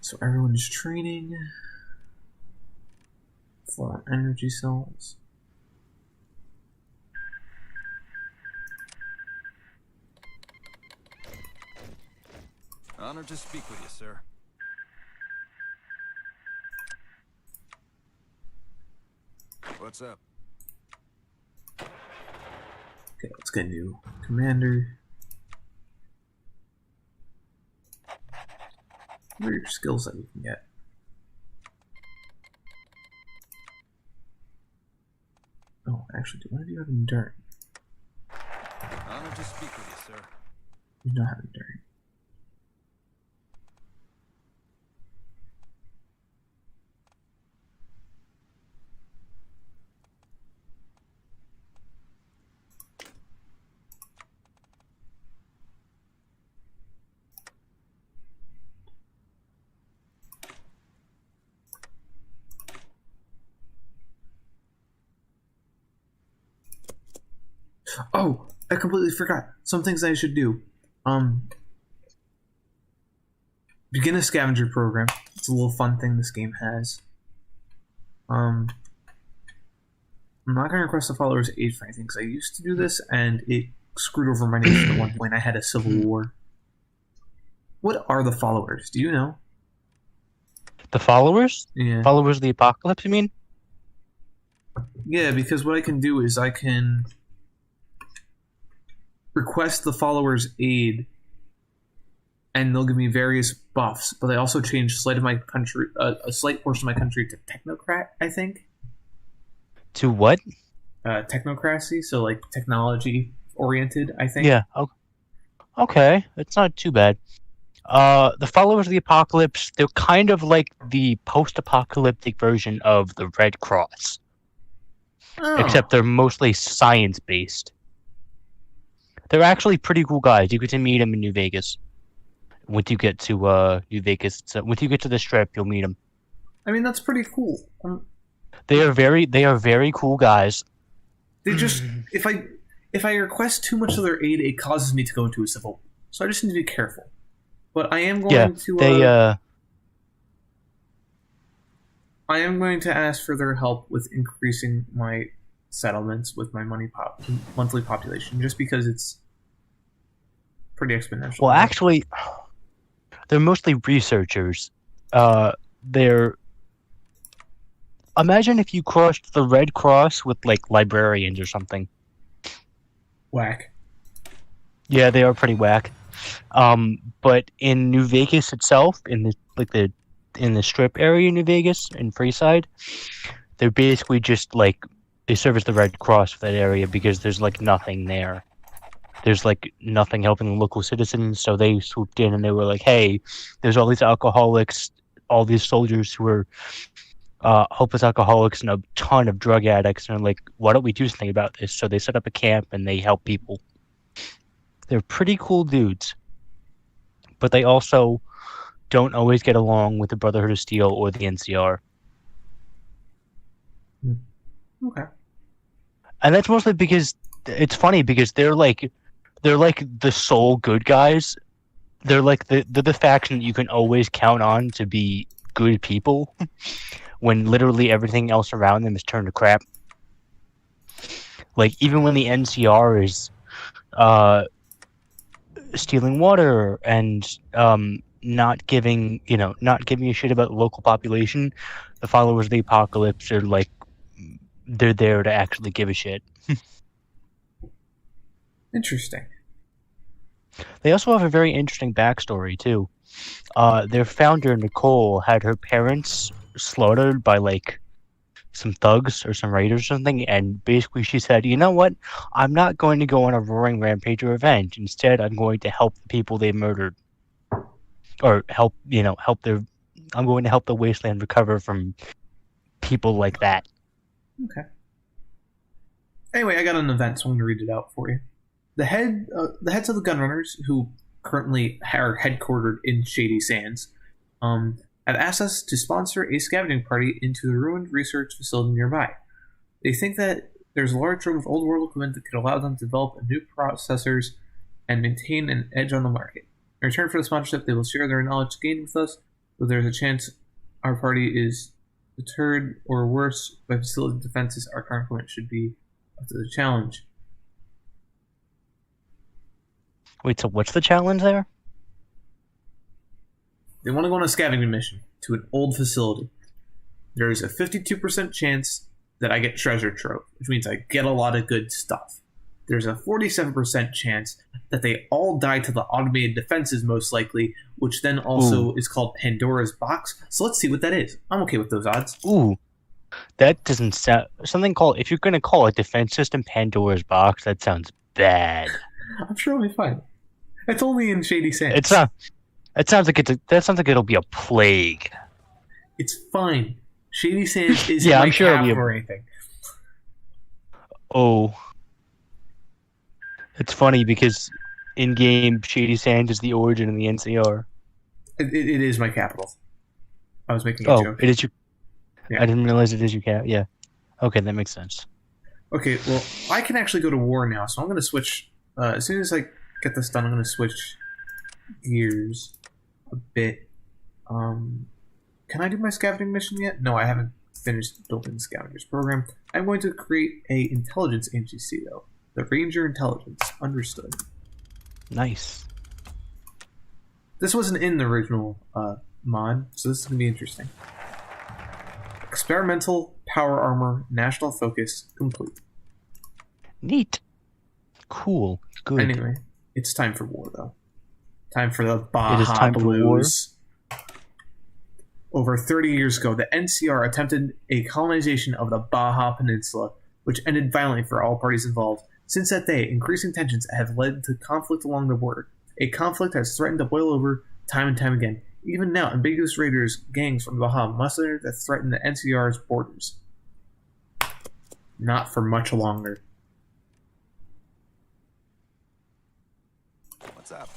So everyone's training for energy cells. Honored to speak with you, sir. What's up? Okay, let's get a new commander. What are your skills that we can get? Oh, actually, do one of you have enduring? Honored to speak with you, sir. You do not have enduring. Oh, I completely forgot. Some things I should do. Begin a scavenger program. It's a little fun thing this game has. I'm not going to request the followers' aid for anything because I used to do this and it screwed over my nation at one point. I had a civil war. What are the followers? Do you know? The followers? Yeah. Followers of the apocalypse, you mean? Yeah, because what I can do is I can request the followers' aid, and they'll give me various buffs. But they also change a slight portion of my country to technocrat. I think. To what? Technocracy, so like technology oriented. I think. Yeah. Okay, it's not too bad. The followers of the apocalypse, they're kind of like the post-apocalyptic version of the Red Cross. Oh. Except they're mostly science-based. They're actually pretty cool guys. You get to meet them in New Vegas. Once you get to New Vegas, once you get to the Strip, you'll meet them. I mean, that's pretty cool. They are very cool guys. They just if I request too much of their aid, it causes me to go into a civil war. So I just need to be careful. But I am going to. I am going to ask for their help with increasing my settlements with my monthly population, just because it's pretty exponential. Well, actually, they're mostly researchers. Imagine if you crossed the Red Cross with like librarians or something. Whack. Yeah, they are pretty whack. But in New Vegas itself, in the Strip area in New Vegas, in Freeside, they're basically just like they serve as the Red Cross for that area because there's like nothing there. There's like nothing helping the local citizens, so they swooped in and they were like, "Hey, there's all these alcoholics, all these soldiers who are hopeless alcoholics and a ton of drug addicts, and they're like, why don't we do something about this?" So they set up a camp and they help people. They're pretty cool dudes, but they also don't always get along with the Brotherhood of Steel or the NCR. Okay. And that's mostly because it's funny because they're like They're like the sole good guys. They're like the faction that you can always count on to be good people when literally everything else around them is turned to crap. Like even when the NCR is uh, stealing water and not giving a shit about the local population, the followers of the apocalypse are like they're there to actually give a shit. Interesting. They also have a very interesting backstory too. Their founder Nicole had her parents slaughtered by like some thugs or some raiders or something, and basically she said, "You know what? I'm not going to go on a roaring rampage or revenge. Instead, I'm going to help the people they murdered, or help their. I'm going to help the wasteland recover from people like that." Okay. Anyway, I got an event, so I'm going to read it out for you. The heads of the Gunrunners, who currently are headquartered in Shady Sands, have asked us to sponsor a scavenging party into the ruined research facility nearby. They think that there's a large room of old world equipment that could allow them to develop new processors and maintain an edge on the market. In return for the sponsorship, they will share their knowledge gained with us, though there's a chance our party is deterred or worse by facility defenses. Our current equipment should be up to the challenge. Wait, so what's the challenge there? They want to go on a scavenging mission to an old facility. There's a 52% chance that I get treasure trove, which means I get a lot of good stuff. There's a 47% chance that they all die to the automated defenses, most likely, which then also is called Pandora's Box. So let's see what that is. I'm okay with those odds. Ooh, that doesn't sound something called. If you're gonna call a defense system Pandora's Box, that sounds bad. I'm sure it'll be fine. It's only in Shady Sands. It's not. That sounds like it'll be a plague. It's fine. Shady Sands isn't Yeah, I'm like sure it'll half be or anything. Oh, it's funny because in-game Shady Sands is the origin of the NCR. It is my capital. I was making a Oh, joke. it is your. Yeah. I didn't realize it is your cat. Yeah. Okay, that makes sense. Okay, well, I can actually go to war now, so I'm going to switch. As soon as I get this done, I'm going to switch gears a bit. Can I do my scavenging mission yet? No, I haven't finished building the scavengers program. I'm going to create a intelligence agency, though. The Ranger Intelligence. Understood. Nice. This wasn't in the original mod, so this is going to be interesting. Experimental power armor, national focus, complete. Neat. Cool. Good. Anyway, it's time for war, though. Time for the It is Baja time for war? Blues. Over 30 years ago, the NCR attempted a colonization of the Baja Peninsula, which ended violently for all parties involved. Since that day, increasing tensions have led to conflict along the border. A conflict has threatened to boil over time and time again. Even now, ambiguous raiders, gangs from Baja, muster that threaten the NCR's borders. Not for much longer. What's up?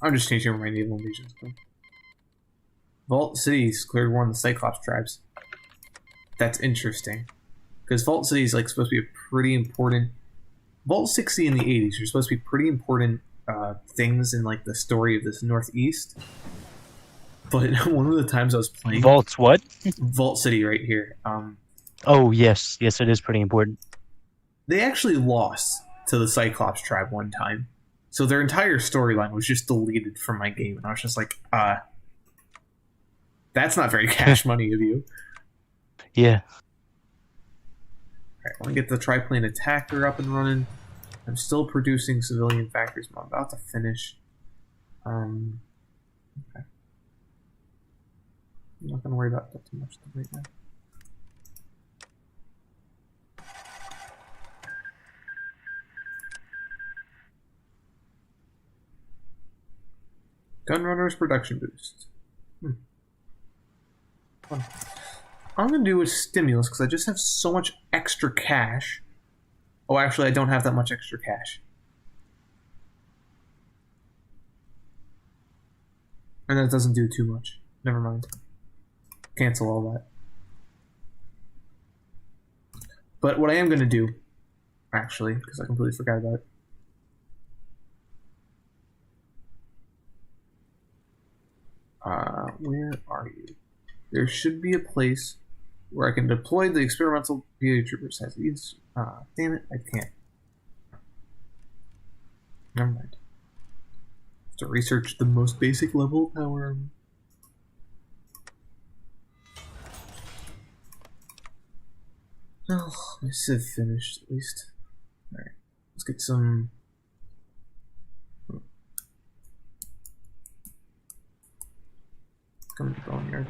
I'm just changing where my naval invasions go. Vault Cities cleared one of the Cyclops tribes. That's interesting. Because Vault City is like supposed to be a pretty important... Vault 60 in the 80s are supposed to be pretty important things in like the story of this Northeast. But one of the times I was playing... Vaults what? Vault City right here. Oh, yes. Yes, it is pretty important. They actually lost to the Cyclops tribe one time. So their entire storyline was just deleted from my game. And I was just like, that's not very cash money of you. Yeah. Alright, I want to get the triplane attacker up and running. I'm still producing civilian factories, but I'm about to finish. Okay. I'm not going to worry about that too much right now. Gunrunner's production boost. Fun. I'm going to do a stimulus because I just have so much extra cash. Oh, actually, I don't have that much extra cash. And that doesn't do too much. Never mind. Cancel all that. But what I am going to do, actually, because I completely forgot about it. Where are you? There should be a place where I can deploy the experimental PA troopers. Damn it, I can't. Never mind. Have to research the most basic level power. Oh, my Civ finished at least. Alright, let's get some. Come to the boneyard.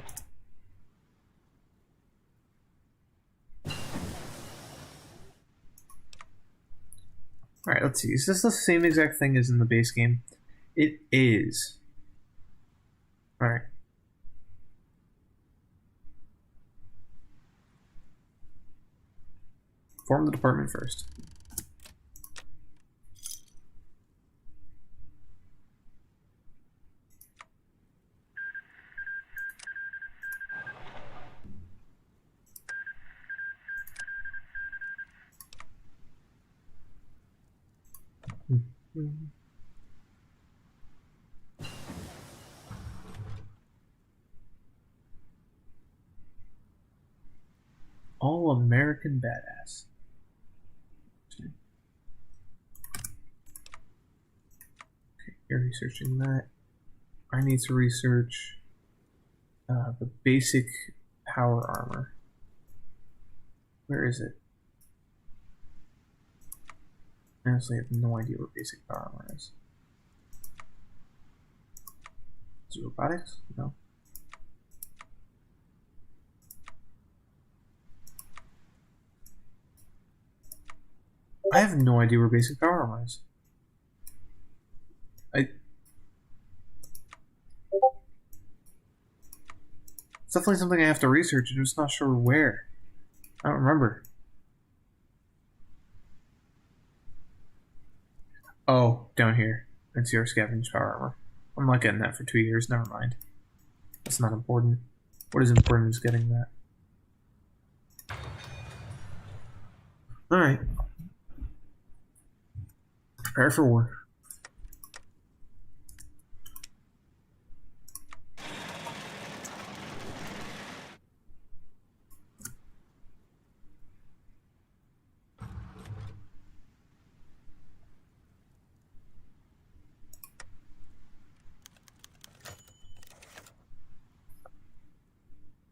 Alright, let's see. Is this the same exact thing as in the base game? It is. Alright. Form the department first. All American badass. Okay, you're researching that. I need to research the basic power armor. Where is it? I honestly have no idea what basic power armor is. Is it robotics? No. I have no idea where basic power armor is. It's definitely something I have to research, and I'm just not sure where. I don't remember. Oh, down here. NCR scavenge power armor. I'm not getting that for 2 years, never mind. That's not important. What is important is getting that. Alright. Prepare for war.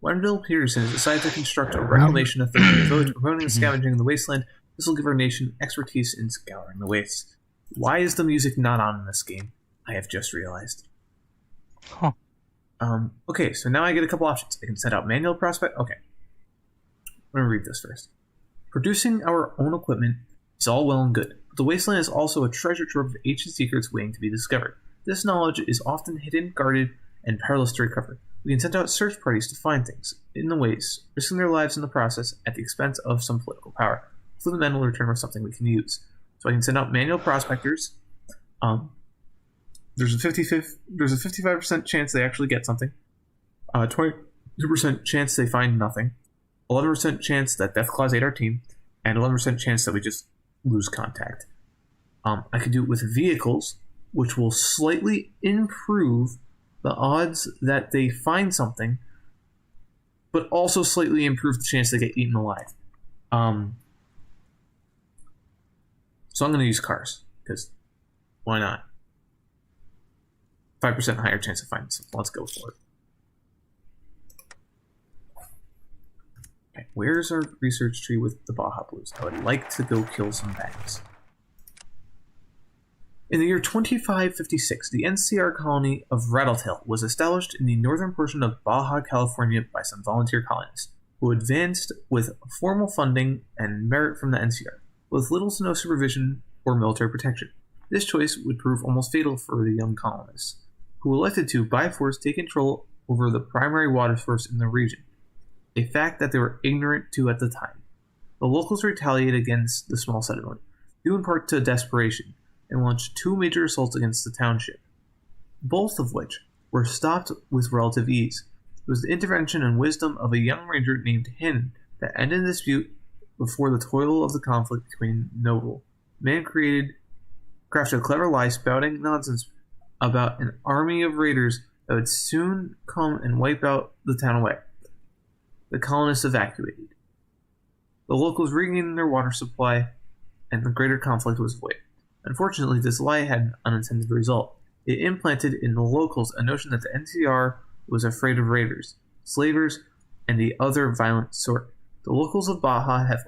Wendell Peterson has decided to construct a reclamation authority in the village, promoting the scavenging in the wasteland. This will give our nation expertise in scouring the wastes. Why is the music not on in this game? I have just realized. Huh. Okay, so now I get a couple options. I can send out manual prospect. Okay. I'm going to read this first. Producing our own equipment is all well and good, but the wasteland is also a treasure trove of ancient secrets waiting to be discovered. This knowledge is often hidden, guarded, and perilous to recover. We can send out search parties to find things in the wastes, risking their lives in the process at the expense of some political power. So the men will return with something we can use. So I can send out manual prospectors. There's a 55% chance they actually get something. 22% chance they find nothing. 11% chance that Death Claws ate our team, and 11% chance that we just lose contact. I could do it with vehicles, which will slightly improve the odds that they find something, but also slightly improve the chance they get eaten alive. So I'm going to use cars, because why not? 5% higher chance of finding something. Let's go for it. Okay, where's our research tree with the Baja Blues? I would like to go kill some bags. In the year 2556, the NCR colony of Rattletail was established in the northern portion of Baja California by some volunteer colonists, who advanced with formal funding and merit from the NCR, with little to no supervision or military protection. This choice would prove almost fatal for the young colonists, who elected to, by force, take control over the primary water source in the region, a fact that they were ignorant to at the time. The locals retaliated against the small settlement, due in part to desperation, and launched 2 major assaults against the township, both of which were stopped with relative ease. It was the intervention and wisdom of a young ranger named Hin that ended the dispute before the toil of the conflict became noble. Man crafted a clever lie spouting nonsense about an army of raiders that would soon come and wipe out the town away. The colonists evacuated. The locals regained their water supply, and the greater conflict was avoided. Unfortunately, this lie had an unintended result. It implanted in the locals a notion that the NCR was afraid of raiders, slavers, and the other violent sort. The locals of Baja have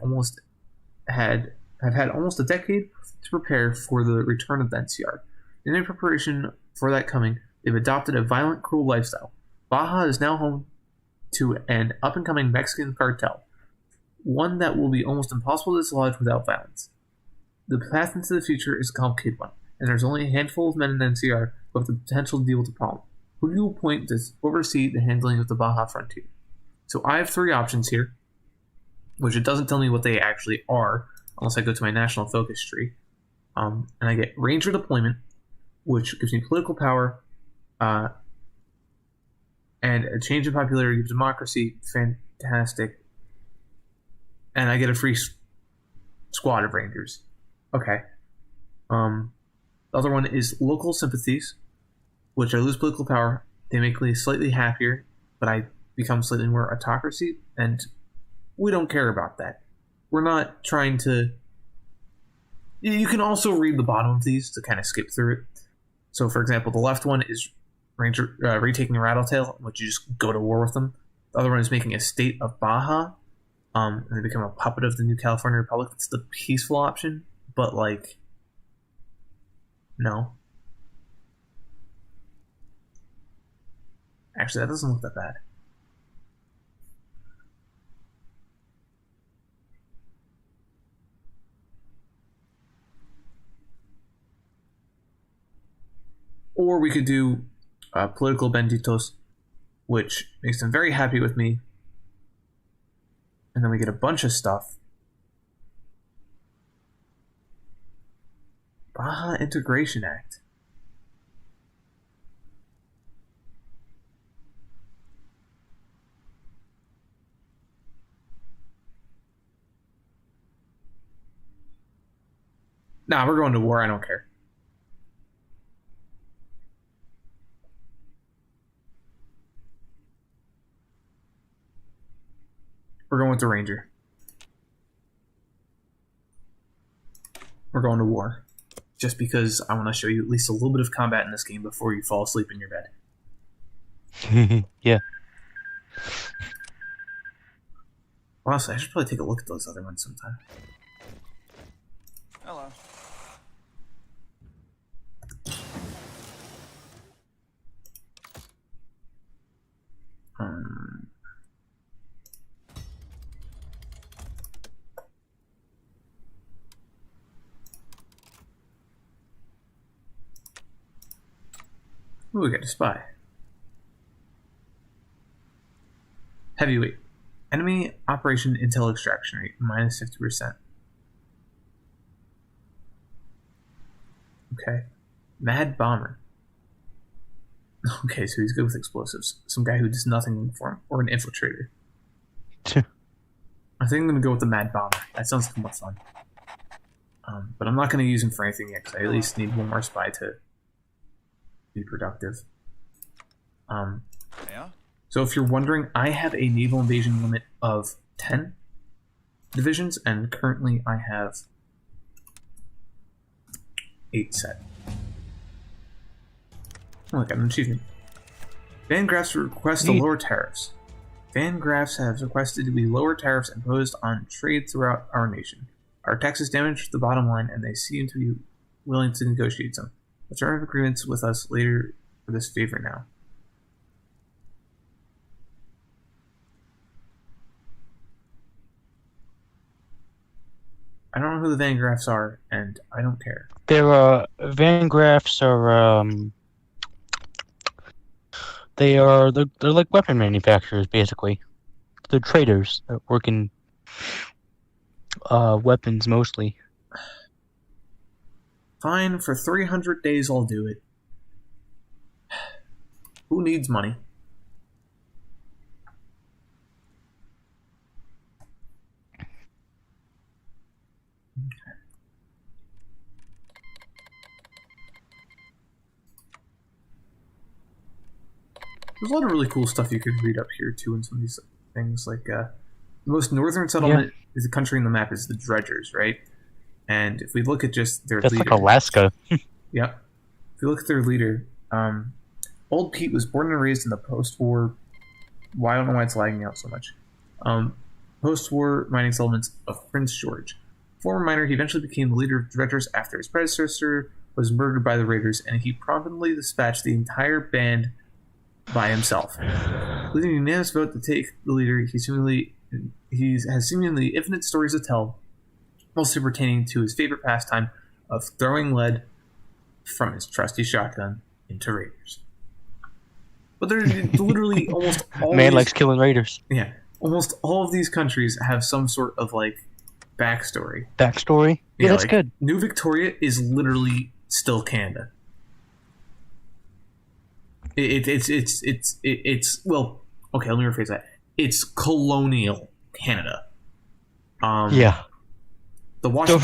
had almost a decade to prepare for the return of the NCR. In preparation for that coming, they've adopted a violent, cruel lifestyle. Baja is now home to an up-and-coming Mexican cartel, one that will be almost impossible to dislodge without violence. The path into the future is a complicated one, and there's only a handful of men in NCR who have the potential to deal with the problem. Who do you appoint to oversee the handling of the Baja frontier? So I have 3 options here, which it doesn't tell me what they actually are, unless I go to my national focus tree. And I get Ranger deployment, which gives me political power, and a change in popularity gives democracy. Fantastic. And I get a free squad of Rangers. Okay. The other one is local sympathies, which I lose political power. They make me slightly happier, but I become slightly more autocracy, and we don't care about that. We're not trying to... You can also read the bottom of these to kind of skip through it. So, for example, the left one is retaking Rattletail, which you just go to war with them. The other one is making a state of Baja, and they become a puppet of the New California Republic. It's the peaceful option, but, like, no. Actually, that doesn't look that bad. Or we could do political benditos, which makes them very happy with me. And then we get a bunch of stuff. Baja Integration Act. Nah, we're going to war. I don't care. We're going with the Ranger. We're going to war. Just because I want to show you at least a little bit of combat in this game before you fall asleep in your bed. Yeah. Honestly, I should probably take a look at those other ones sometime. Hello. Ooh, we got a spy. Heavyweight. Enemy operation intel extraction rate, minus 50%. Okay. Mad Bomber. Okay, so he's good with explosives. Some guy who does nothing for him. Or an infiltrator. I think I'm going to go with the Mad Bomber. That sounds like more fun. But I'm not going to use him for anything yet, because I at least need one more spy to be productive. Yeah? So if you're wondering, I have a naval invasion limit of 10 divisions, and currently I have 8 set. Oh, I got an achievement. Van Graff's request to lower tariffs. Van Graffs have requested we lower tariffs imposed on trade throughout our nation. Our taxes damage the bottom line, and they seem to be willing to negotiate some. Let's have agreements with us later for this favor now. I don't know who the Van Graffs are, and I don't care. They're Van Graffs are they're like weapon manufacturers basically. They're traders that work in weapons mostly. Fine, for 300 days I'll do it. Who needs money? There's a lot of really cool stuff you could read up here too in some of these things. Like the most northern settlement is the country in the map is the Dredgers, right? And if we look at just their That's leader, like Alaska. yeah. If you look at their leader, Old Pete was born and raised in the post-war. Well, I don't know why it's lagging out so much. Post-war mining settlements of Prince George. Former miner, he eventually became the leader of Dredgers after his predecessor was murdered by the raiders, and he promptly dispatched the entire band by himself. Leading a unanimous vote to take the leader, he has seemingly infinite stories to tell, mostly pertaining to his favorite pastime of throwing lead from his trusty shotgun into raiders. But there's literally almost all Man likes killing raiders. Yeah, almost all of these countries have some sort of like backstory. Backstory? Yeah, that's like, good. New Victoria is literally still Canada. It's well, okay, let me rephrase that. It's colonial Canada. Yeah. The Washington.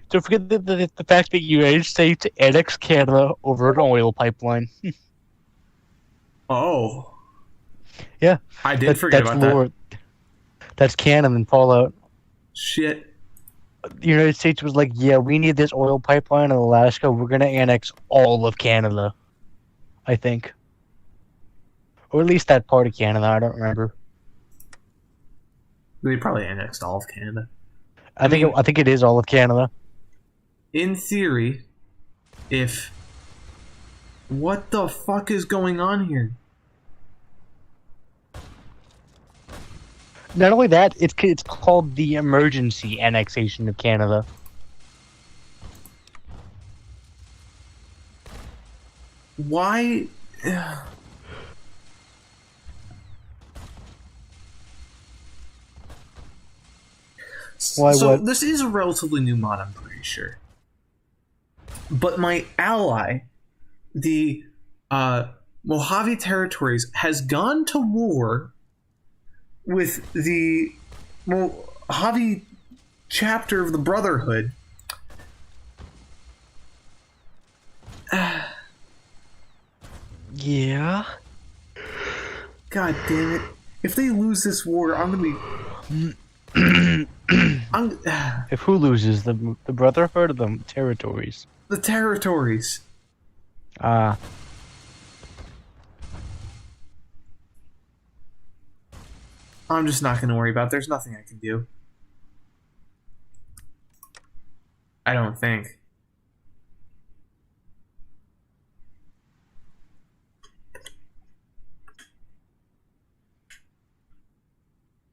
Don't forget the fact that the United States annexed Canada over an oil pipeline. Oh. Yeah. I did forget about that. That's canon and Fallout. Shit. The United States was like, yeah, we need this oil pipeline in Alaska. We're going to annex all of Canada, I think. Or at least that part of Canada. I don't remember. They probably annexed all of Canada. I think it is all of Canada. In theory, what the fuck is going on here? Not only that, it's called the emergency annexation of Canada. Why? Why? So what? this is a relatively new mod, I'm pretty sure. But my ally, the Mojave Territories, has gone to war with the Mojave chapter of the Brotherhood. Yeah. God damn it! If they lose this war, I'm gonna be. If who loses, the Brotherhood or the Territories? The Territories. Ah. I'm just not gonna worry about it. There's nothing I can do. I don't think.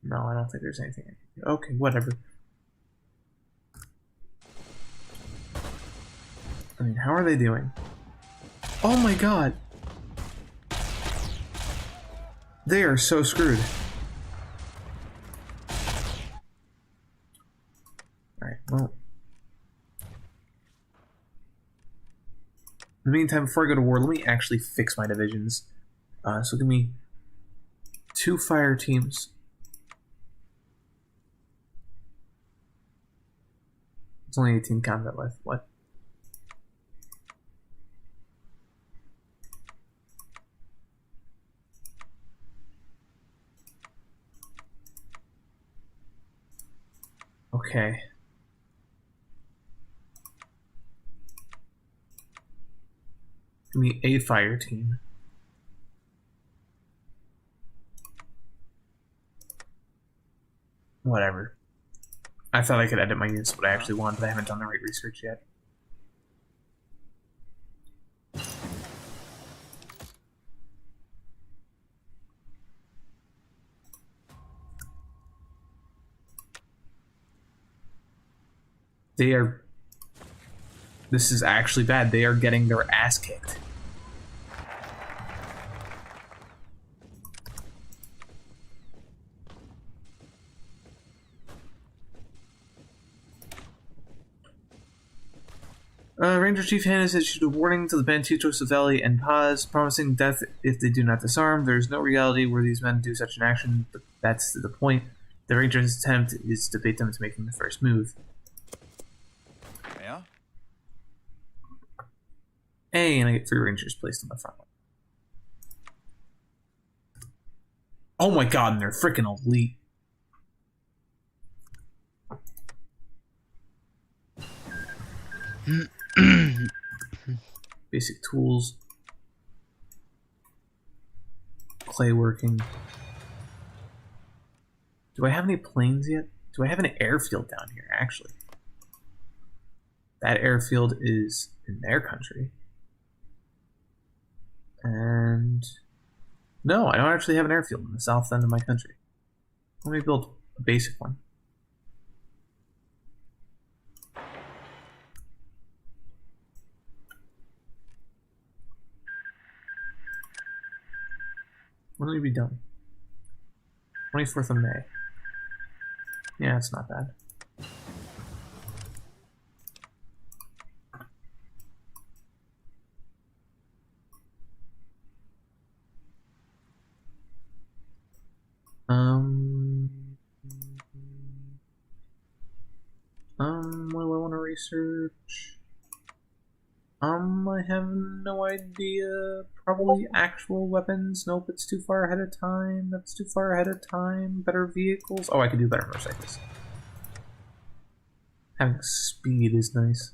No, I don't think there's anything I can do. Okay, whatever. I mean, how are they doing? Oh my god! They are so screwed. Alright, well. In the meantime, before I go to war, let me actually fix my divisions. So give me 2 fire teams. It's only 18 combat left. What? Okay. Give me a fire team. Whatever. I thought I could edit my units what I actually want, but I haven't done the right research yet. This is actually bad. They are getting their ass kicked. Ranger Chief Hannes issued a warning to the Bantito Savelli and Paz, promising death if they do not disarm. There is no reality where these men do such an action, but that's the point. The Ranger's attempt is to bait them into making the first move. Hey, and I get 3 rangers placed on the front line. Oh my god, and they're freaking elite. Basic tools. Clay working. Do I have any planes yet? Do I have an airfield down here, actually? That airfield is in their country. And no, I don't actually have an airfield in the south end of my country. Let me build a basic one. When will you be done? 24th of May. Yeah, it's not bad. What do I want to research? I have no idea. Probably actual weapons. Nope, it's too far ahead of time. That's too far ahead of time. Better vehicles. Oh, I can do better motorcycles. Having speed is nice.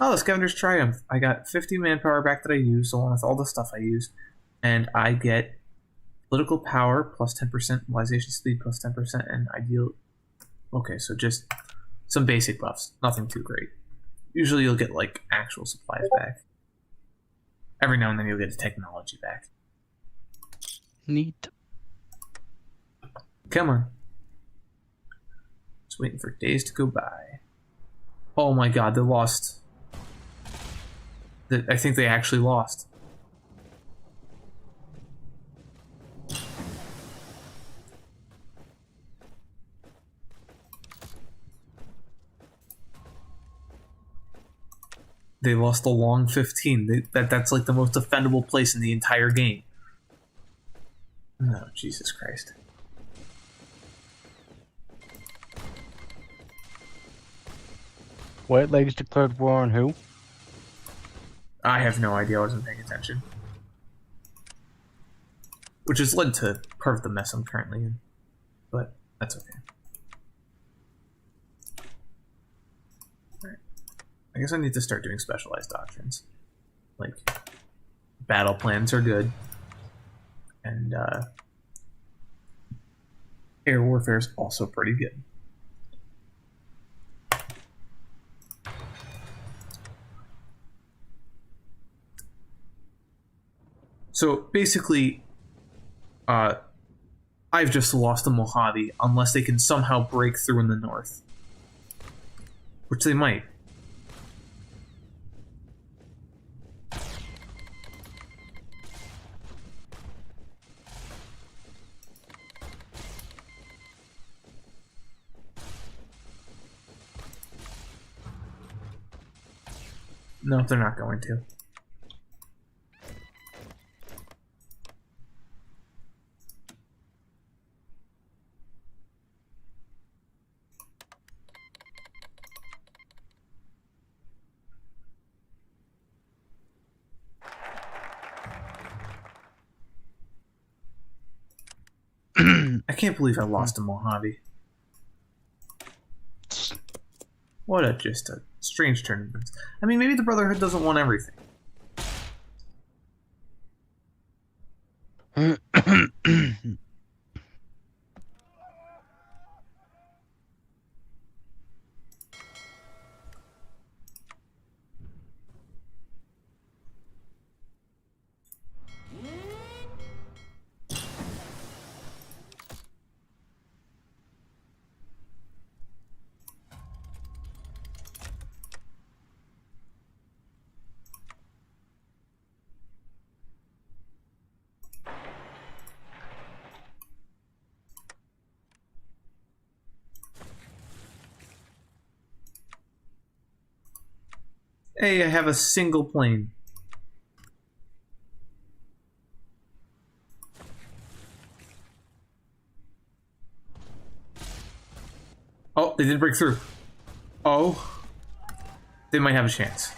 Oh, the Scavenger's Triumph. I got 50 manpower back that I used, along with all the stuff I used. And I get political power plus 10%, mobilization speed plus 10%, and ideal... Okay, so just some basic buffs. Nothing too great. Usually you'll get, like, actual supplies back. Every now and then you'll get technology back. Neat. Come on. Just waiting for days to go by. Oh my god, they lost. I think they actually lost. They lost the long 15. That's like the most defendable place in the entire game. Oh, Jesus Christ. White Legs declared war on who? I have no idea. I wasn't paying attention. Which has led to part of the mess I'm currently in. But that's okay. Alright. I guess I need to start doing specialized doctrines. Like, battle plans are good. And, air warfare is also pretty good. So basically, I've just lost the Mojave unless they can somehow break through in the north. Which they might. No, they're not going to. I can't believe I lost to Mojave. What a just a strange turn of events. I mean, maybe the Brotherhood doesn't want everything. Hey, I have a single plane. Oh, they didn't break through. Oh. They might have a chance.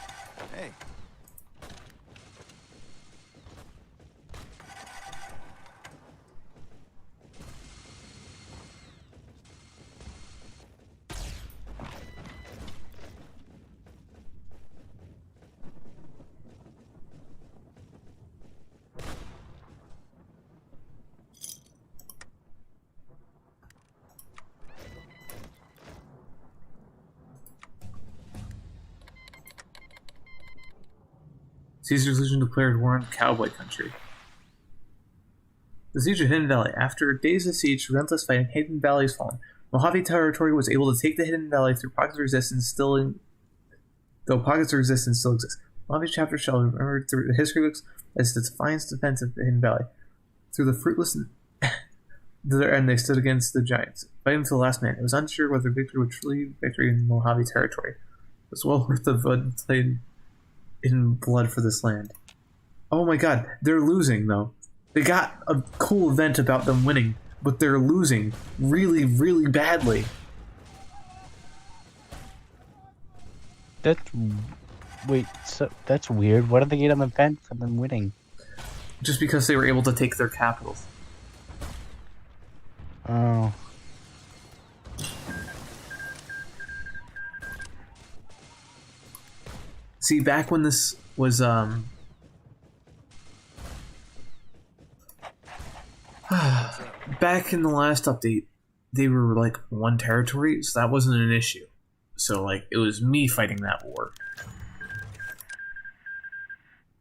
Caesar's legion declared war on cowboy country. The siege of Hidden Valley. After days of siege, relentless fighting, Hidden Valley's fallen. Mojave territory was able to take the Hidden Valley through pockets of resistance though pockets of resistance still exist. Mojave chapter shall be remembered through the history books as the defiant defense of the Hidden Valley. Through the fruitless to their end, they stood against the giants, fighting to the last man. It was unsure whether victory would truly be victory in Mojave territory. It was well worth the blood played in blood for this land. Oh my god, they're losing though. They got a cool event about them winning, but they're losing really, really badly. That's weird. What did they get an event for them winning? Just because they were able to take their capital. Oh. See, back when this was back in the last update, they were like one territory, so that wasn't an issue. So like it was me fighting that war.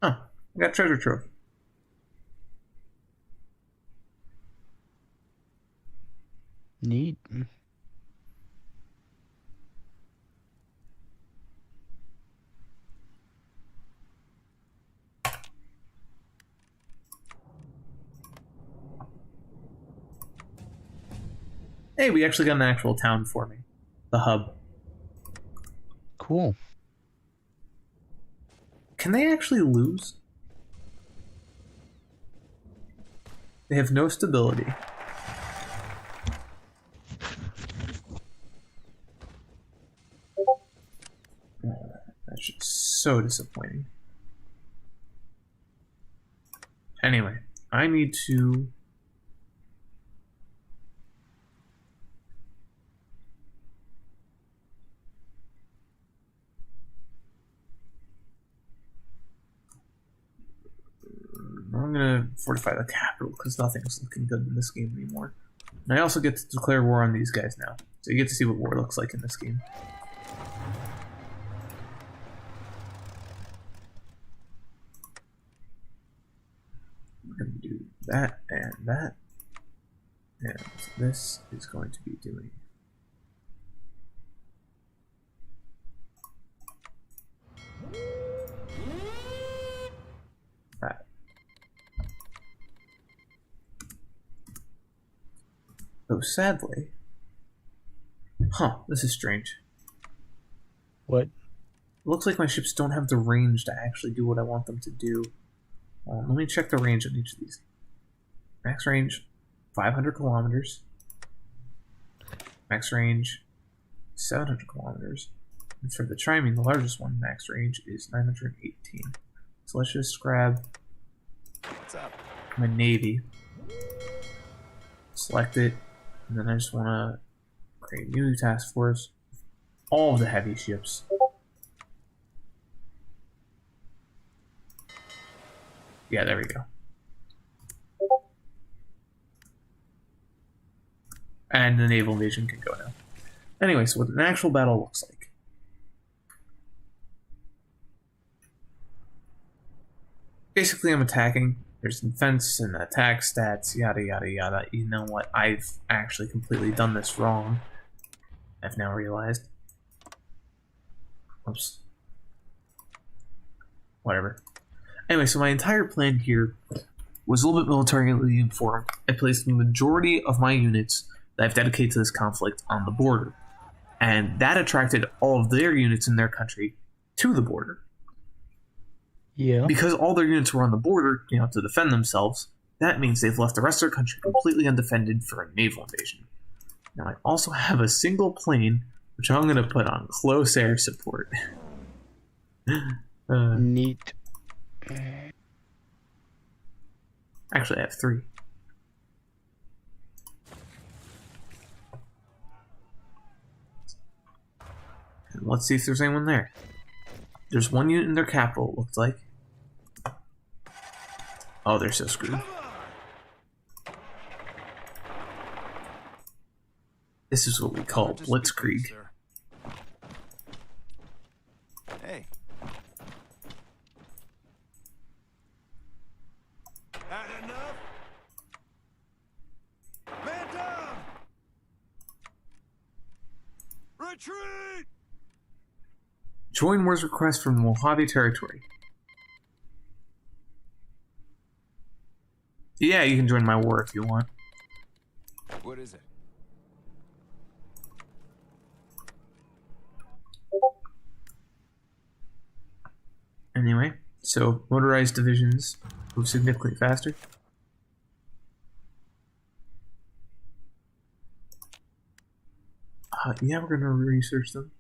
Huh. I got treasure trove. Neat. Hey, we actually got an actual town for me. The hub. Cool. Can they actually lose? They have no stability. That's just so disappointing. Anyway, I need to... I'm gonna fortify the capital because nothing's looking good in this game anymore. And I also get to declare war on these guys now. So you get to see what war looks like in this game. We're gonna do that and that. And this is going to be doing that. Though sadly, this is strange. What? Looks like my ships don't have the range to actually do what I want them to do. Let me check the range on each of these. Max range, 500 kilometers. Max range, 700 kilometers. And for the Triming, the largest one, max range is 918. So let's just grab What's up? my Navy. Select it. And then I just want to create a new task force. All of the heavy ships. Yeah, there we go. And the naval invasion can go now. Anyway, so what an actual battle looks like. Basically, I'm attacking. There's defense and attack stats, yada yada yada. You know what? I've actually completely done this wrong. I've now realized. Oops. Whatever. Anyway, so my entire plan here was a little bit militarily informed. I placed the majority of my units that I've dedicated to this conflict on the border. And that attracted all of their units in their country to the border. Yeah. Because all their units were on the border, to defend themselves, that means they've left the rest of their country completely undefended for a naval invasion. Now, I also have a single plane, which I'm going to put on close air support. Neat. Actually, I have 3. And let's see if there's anyone there. There's one unit in their capital, it looks like. Oh, they're so screwed. This is what we call blitzkrieg. Hey. Retreat! Join war's request from Mojave Territory. Yeah, you can join my war if you want. What is it? Anyway, so motorized divisions move significantly faster. Yeah, we're gonna research them.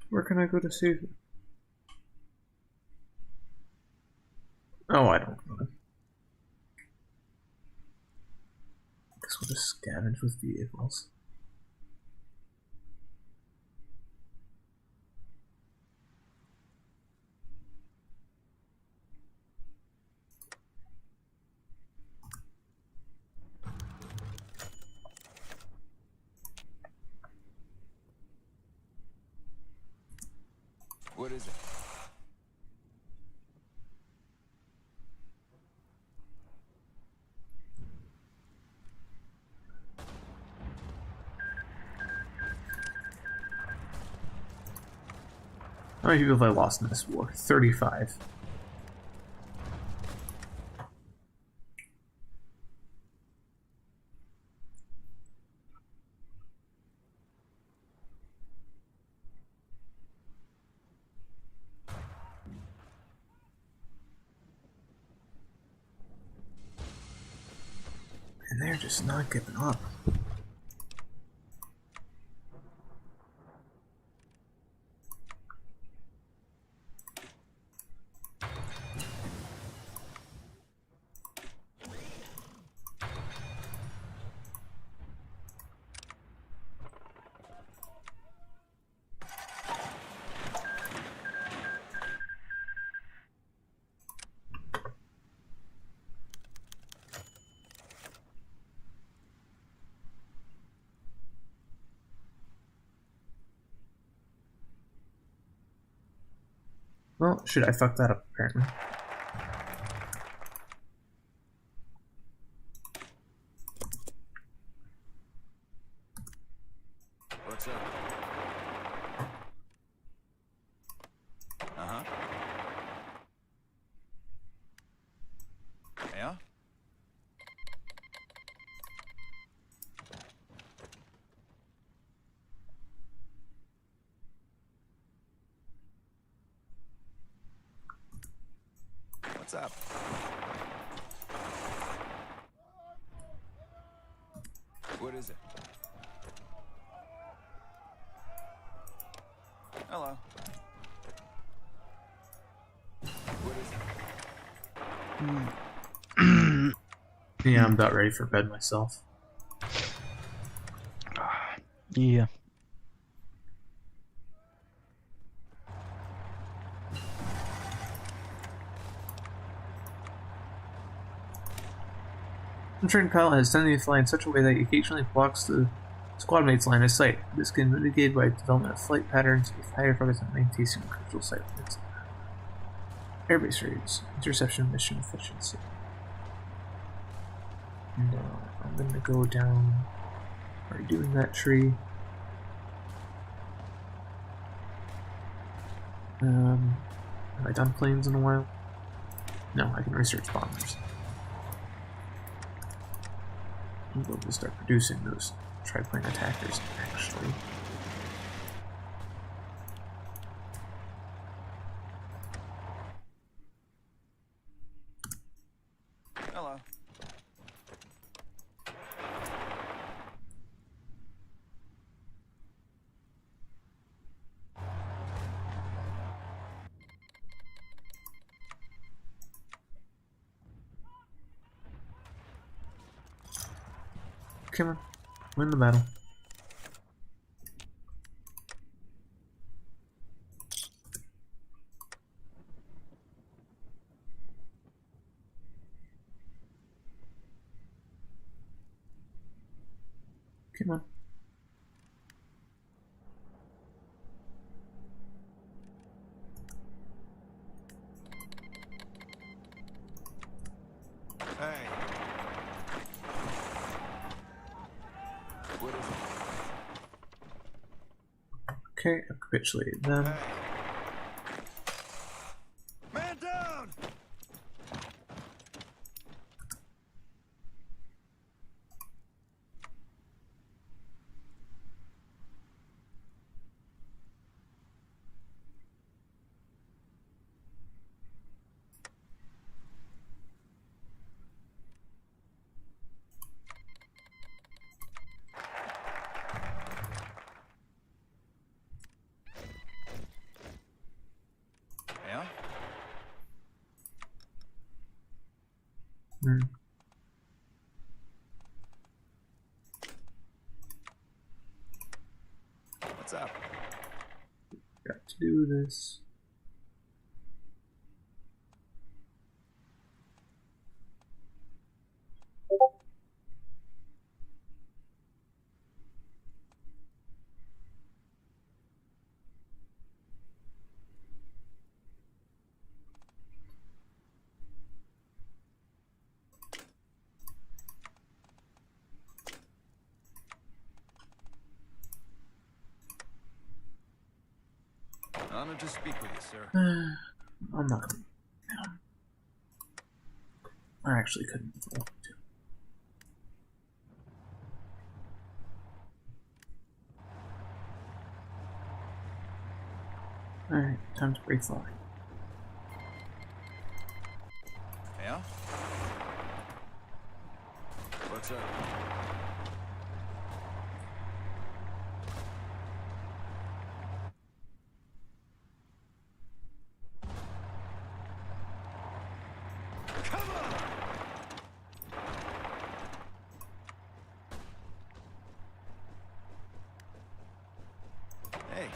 Where can I go to save them? Oh, I don't know. Guess we'll just scavenge with vehicles. What is it? How many people have I lost in this war? 35. And they're just not giving up. Well, shit, I fucked that up, apparently. What's up? Uh-huh. Yeah? What's up? What is it? Hello. What is it? Yeah, I'm about ready for bed myself. Yeah. The trained pilot has tendency to fly in such a way that he occasionally blocks the squad mate's line of sight. This can be mitigated by development of flight patterns with higher focus on maintaining crucial sight limits. Airbase raids, interception mission efficiency. No, I'm gonna go down. Already doing that tree. Have I done planes in a while? No, I can research bombers. I'm going to start producing those triplane attackers, actually. Hello. Come on, win the battle. Come on. Hey. What is it? Okay, I capitulated them. Hey. Man down! Yeah? Hmm. What's up? Got to do this. Honored to speak with you, sir. I'm not gonna. I actually couldn't if I wanted to. Alright, time to break fly. Yeah? What's up? Come on! Hey.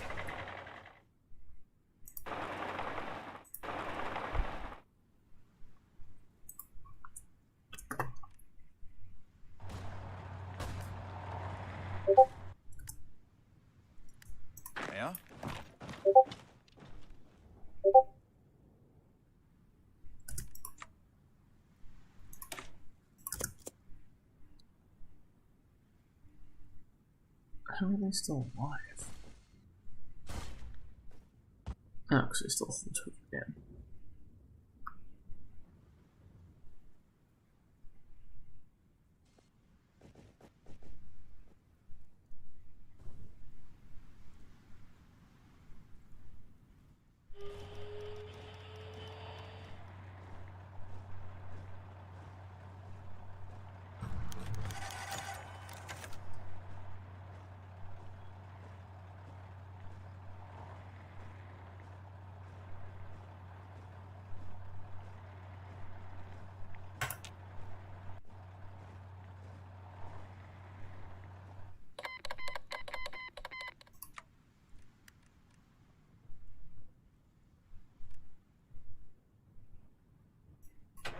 Yeah? How are they still alive? Oh, because they still took it in.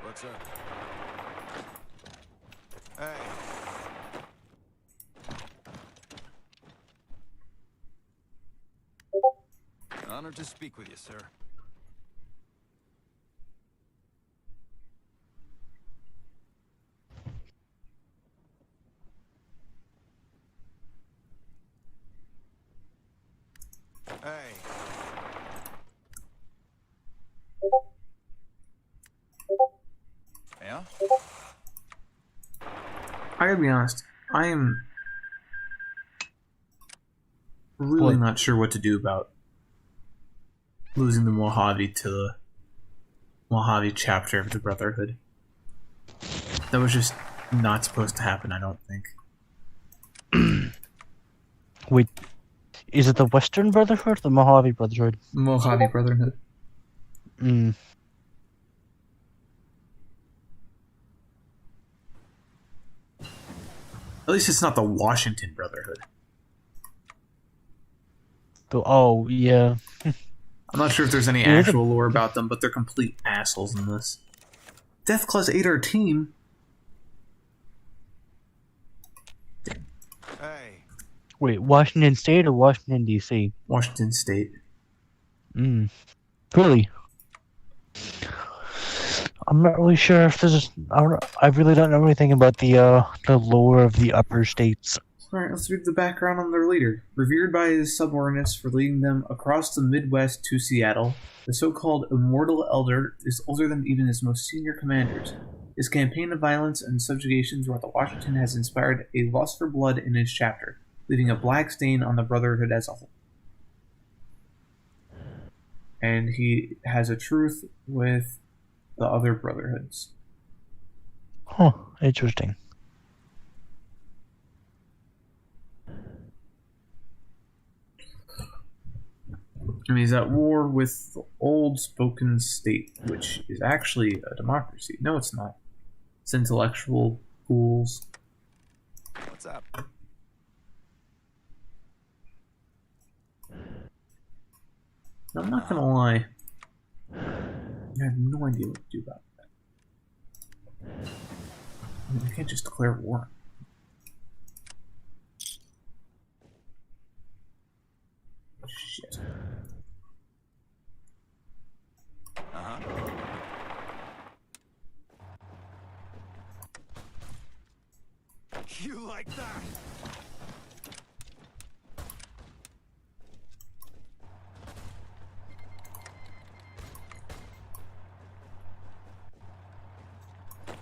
What's up? Hey. Honored to speak with you, sir. Hey. Yeah? I gotta be honest, I am really What? not sure what to do about losing the Mojave to the Mojave chapter of the Brotherhood. That was just not supposed to happen, I don't think. Wait, is it the Western Brotherhood or the Mojave Brotherhood? Mojave Brotherhood. Mm. At least it's not the Washington Brotherhood. Oh, yeah. I'm not sure if there's any It is a- actual lore about them, but they're complete assholes in this. Deathclaws ate our team. Hey. Wait, Washington State or Washington, D.C.? Washington State. Mm. Really? I'm not really sure if this is. I really don't know anything about the lore of the upper states. Alright, let's read the background on their leader. Revered by his subordinates for leading them across the Midwest to Seattle, the so-called Immortal Elder is older than even his most senior commanders. His campaign of violence and subjugation throughout Washington has inspired a lust for blood in his chapter, leaving a black stain on the Brotherhood as a whole. And he has a truce with the other Brotherhoods. Huh, interesting. And he's at war with the old spoken state, which is actually a democracy. No, it's not. It's intellectual fools. What's up? I'm not gonna lie. I have no idea what to do about that. I mean, I can't just declare war. Shit. You like that?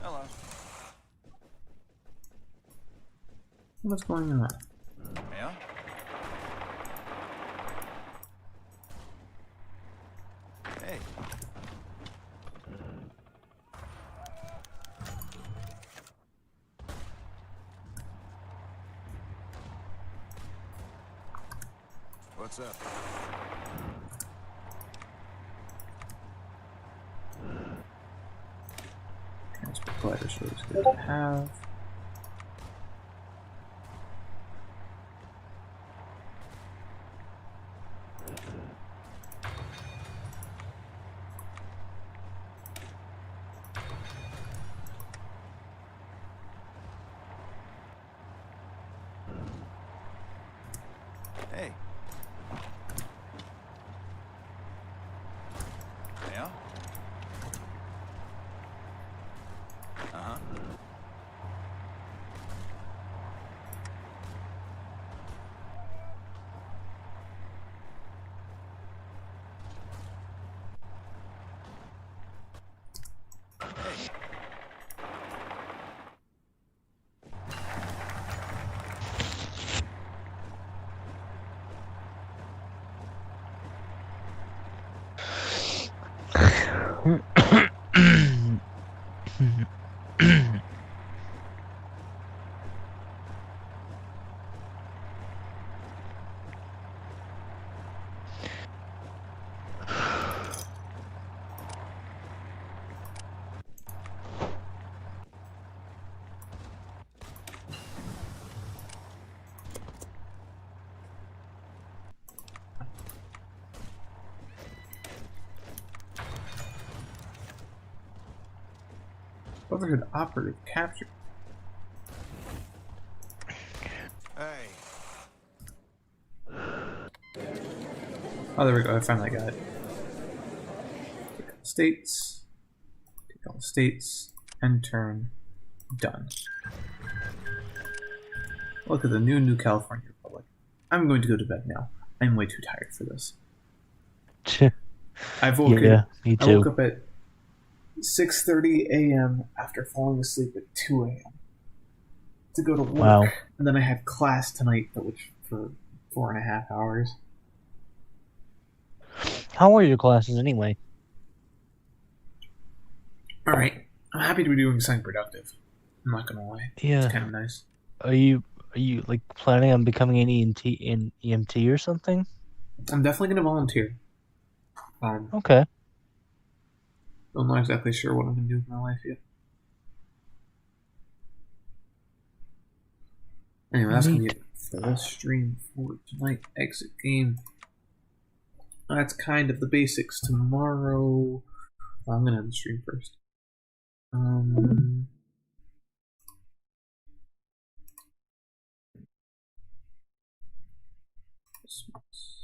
Hello. What's going on? Yeah? Hey. What's up? Transport glider is always good to have. Hey. Yeah? Uh-huh. Hey. Brotherhood operative captured. Hey. Oh, there we go. I finally got it. Take all the states. Take all the states. And turn. Done. Look at the new California Republic. I'm going to go to bed now. I'm way too tired for this. I woke Me I too. woke up at 6:30 a.m. after falling asleep at 2 a.m. to go to work. Wow. And then I had class tonight, which for 4.5 hours. How are your classes anyway? Alright. I'm happy to be doing something productive. I'm not gonna lie. Yeah. It's kind of nice. Are you like planning on becoming an EMT or something? I'm definitely gonna volunteer. Okay. I'm not exactly sure what I'm gonna do with my life yet. Anyway, that's gonna be it for this stream for tonight. Exit game. That's kind of the basics. Tomorrow, I'm gonna end the stream first. Christmas.